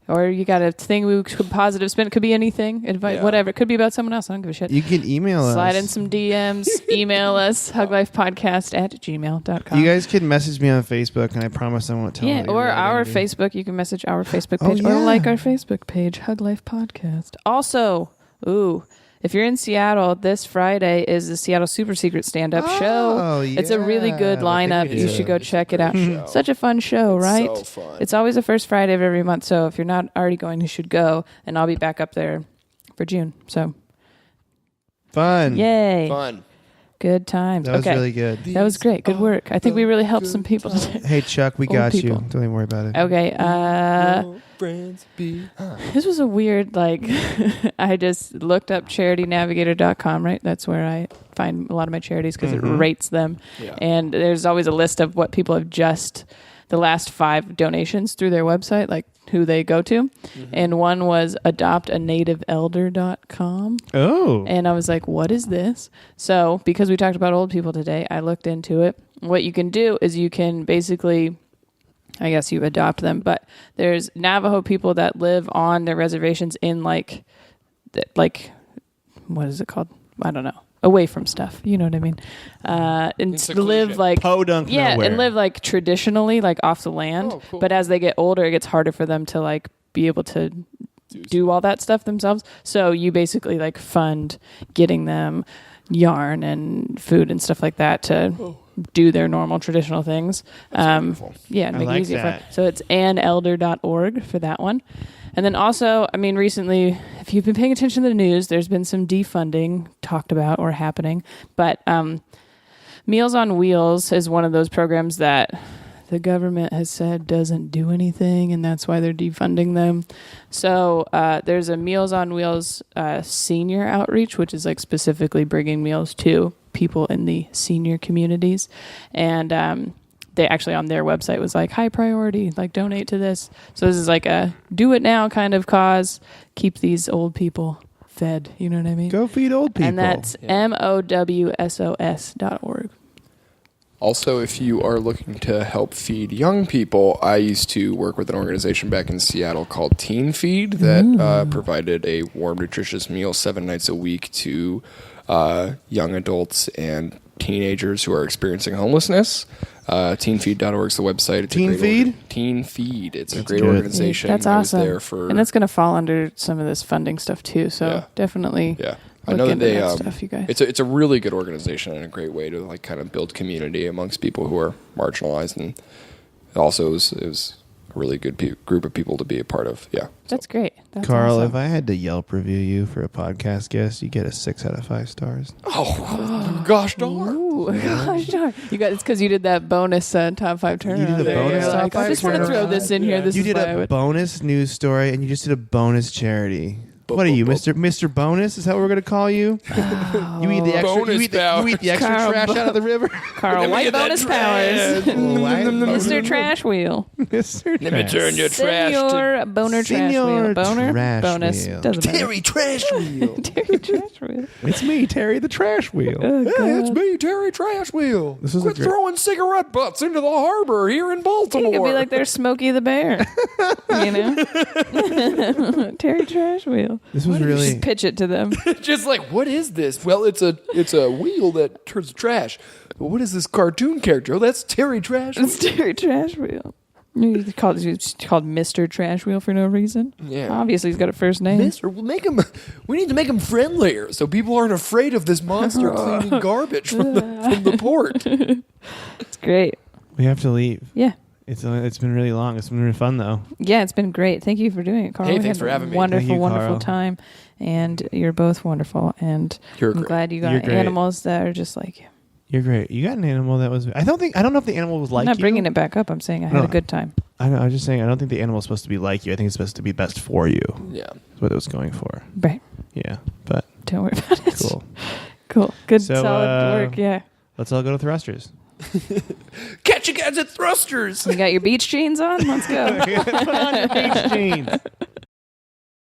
or you got a thing we could positive spin, it could be anything, advice, Yeah. whatever. It could be about someone else. I don't give a shit. You can email us. Slide in some DMs, email us, huglifepodcast@gmail.com. You guys can message me on Facebook, and I promise I won't tell. Yeah, you or what I'm our gonna do. Facebook. You can message our Facebook Oh, page or yeah. like our Facebook page, Hug Life Podcast. Also, if you're in Seattle, this Friday is the Seattle Super Secret stand-up show. It's a really good yeah. I think lineup. we You did. should go check it out. show. Such a fun show, It's right? so fun. It's always the first Friday of every month, so if you're not already going, you should go. And I'll be back up there for June. So, Fun. yay. Fun. Good times. That was okay. really good. That was great. Good work. I think we really helped some people today. Hey, Chuck, we Old got people. you. Don't even worry about it. Okay. Friends be. This was a weird, like, I just looked up charitynavigator.com, right? That's where I find a lot of my charities because it rates them. Yeah. And there's always a list of what people have just, the last 5 donations through their website, like who they go to. And one was adoptanativeelder.com. Oh. And I was like, what is this? So because we talked about old people today, I looked into it. What you can do is you can basically, I guess you adopt them, but there's Navajo people that live on their reservations in like, what is it called? I don't know. Away from stuff. You know what I mean? And seclusion. live like, Podunk yeah, nowhere. and live like traditionally, like off the land. Oh, cool. But as they get older, it gets harder for them to like be able to do all that stuff themselves. So you basically like fund getting them yarn and food and stuff like that to do their normal traditional things. Wonderful. Yeah, make like it easier that. for. So it's anelder.org for that one. And then also, I mean, recently, if you've been paying attention to the news, there's been some defunding talked about or happening. But Meals on Wheels is one of those programs that the government has said doesn't do anything, and that's why they're defunding them. So there's a Meals on Wheels senior outreach, which is like specifically bringing meals to people in the senior communities. And they actually on their website was like high priority, like donate to this. So this is like a do it now kind of cause. Keep these old people fed. You know what I mean? Go feed old people. And that's MOWSOS.org. Also, if you are looking to help feed young people, I used to work with an organization back in Seattle called Teen Feed that provided a warm, nutritious meal 7 nights a week to young adults and teenagers who are experiencing homelessness. Teenfeed.org is the website. It's Teen a great Feed? Teen Feed. It's a That's great good. organization. That's I was awesome. there for, And that's going to fall under some of this funding stuff too. So Yeah. definitely yeah. I look know that into they. that stuff, you guys. It's a really good organization and a great way to like kind of build community amongst people who are marginalized, and also it was a really good group of people to be a part of. Yeah. That's great. That's Carl, awesome. if I had to Yelp review you for a podcast guest, you get a 6 out of 5 stars. Oh gosh darn. Ooh, gosh darn. You got it's because you did that bonus top 5 turnaround. did a bonus You're top like, I 5 just want to throw turnaround? this in here. This You is did why I a would. bonus news story, and you just did a bonus charity. What are you, Mr. Bonus? Is that what we're going to call you? You eat the extra, Bonus you eat the extra Carl, trash out of the river? Carl, Let me white get that bonus trash. powers. White Mr. Trash Wheel. Mr. Let me turn your trash to Senor Boner Trash Senor Wheel. Boner? Trash bonus. Wheel. Doesn't matter. Terry Trash Wheel. Terry Trash Wheel. It's me, Terry the Trash Wheel. Oh, Hey, God. it's me, Terry Trash Wheel. This is a Quit great- throwing cigarette butts into the harbor here in Baltimore. It could be like there's Smokey the Bear. You know? Terry Trash Wheel. This was really... Just pitch it to them. Just like, what is this? Well, it's a wheel that turns trash. Well, what is this cartoon character? Oh, that's Terry Trash Wheel. It's Terry Trash Wheel. He's called Mr. Trash Wheel for no reason. Yeah. Obviously, he's got a first name. Mister, we need to make him friendlier so people aren't afraid of this monster cleaning garbage from the port. It's great. We have to leave. Yeah. It's been really long. It's been really fun, though. Yeah, it's been great. Thank you for doing it, Carl. Hey, We thanks had for a having me. Wonderful, Thank you, wonderful Carl. time. And you're both wonderful. And You're I'm great. glad you You're got great. animals that are just like you. You're great. You got an animal that was... I don't know if the animal was like I'm not you. bringing it back up. I'm saying I had No. a good time. I was just saying, I don't think the animal is supposed to be like you. I think it's supposed to be best for you. Yeah. That's what it was going for. Right. Yeah, but Don't worry about it. cool. Cool. Good, So, solid work. Yeah. Let's all go to Thrusters. Catch you guys at Thrusters. You got your beach jeans on? Let's go. Put on your beach jeans.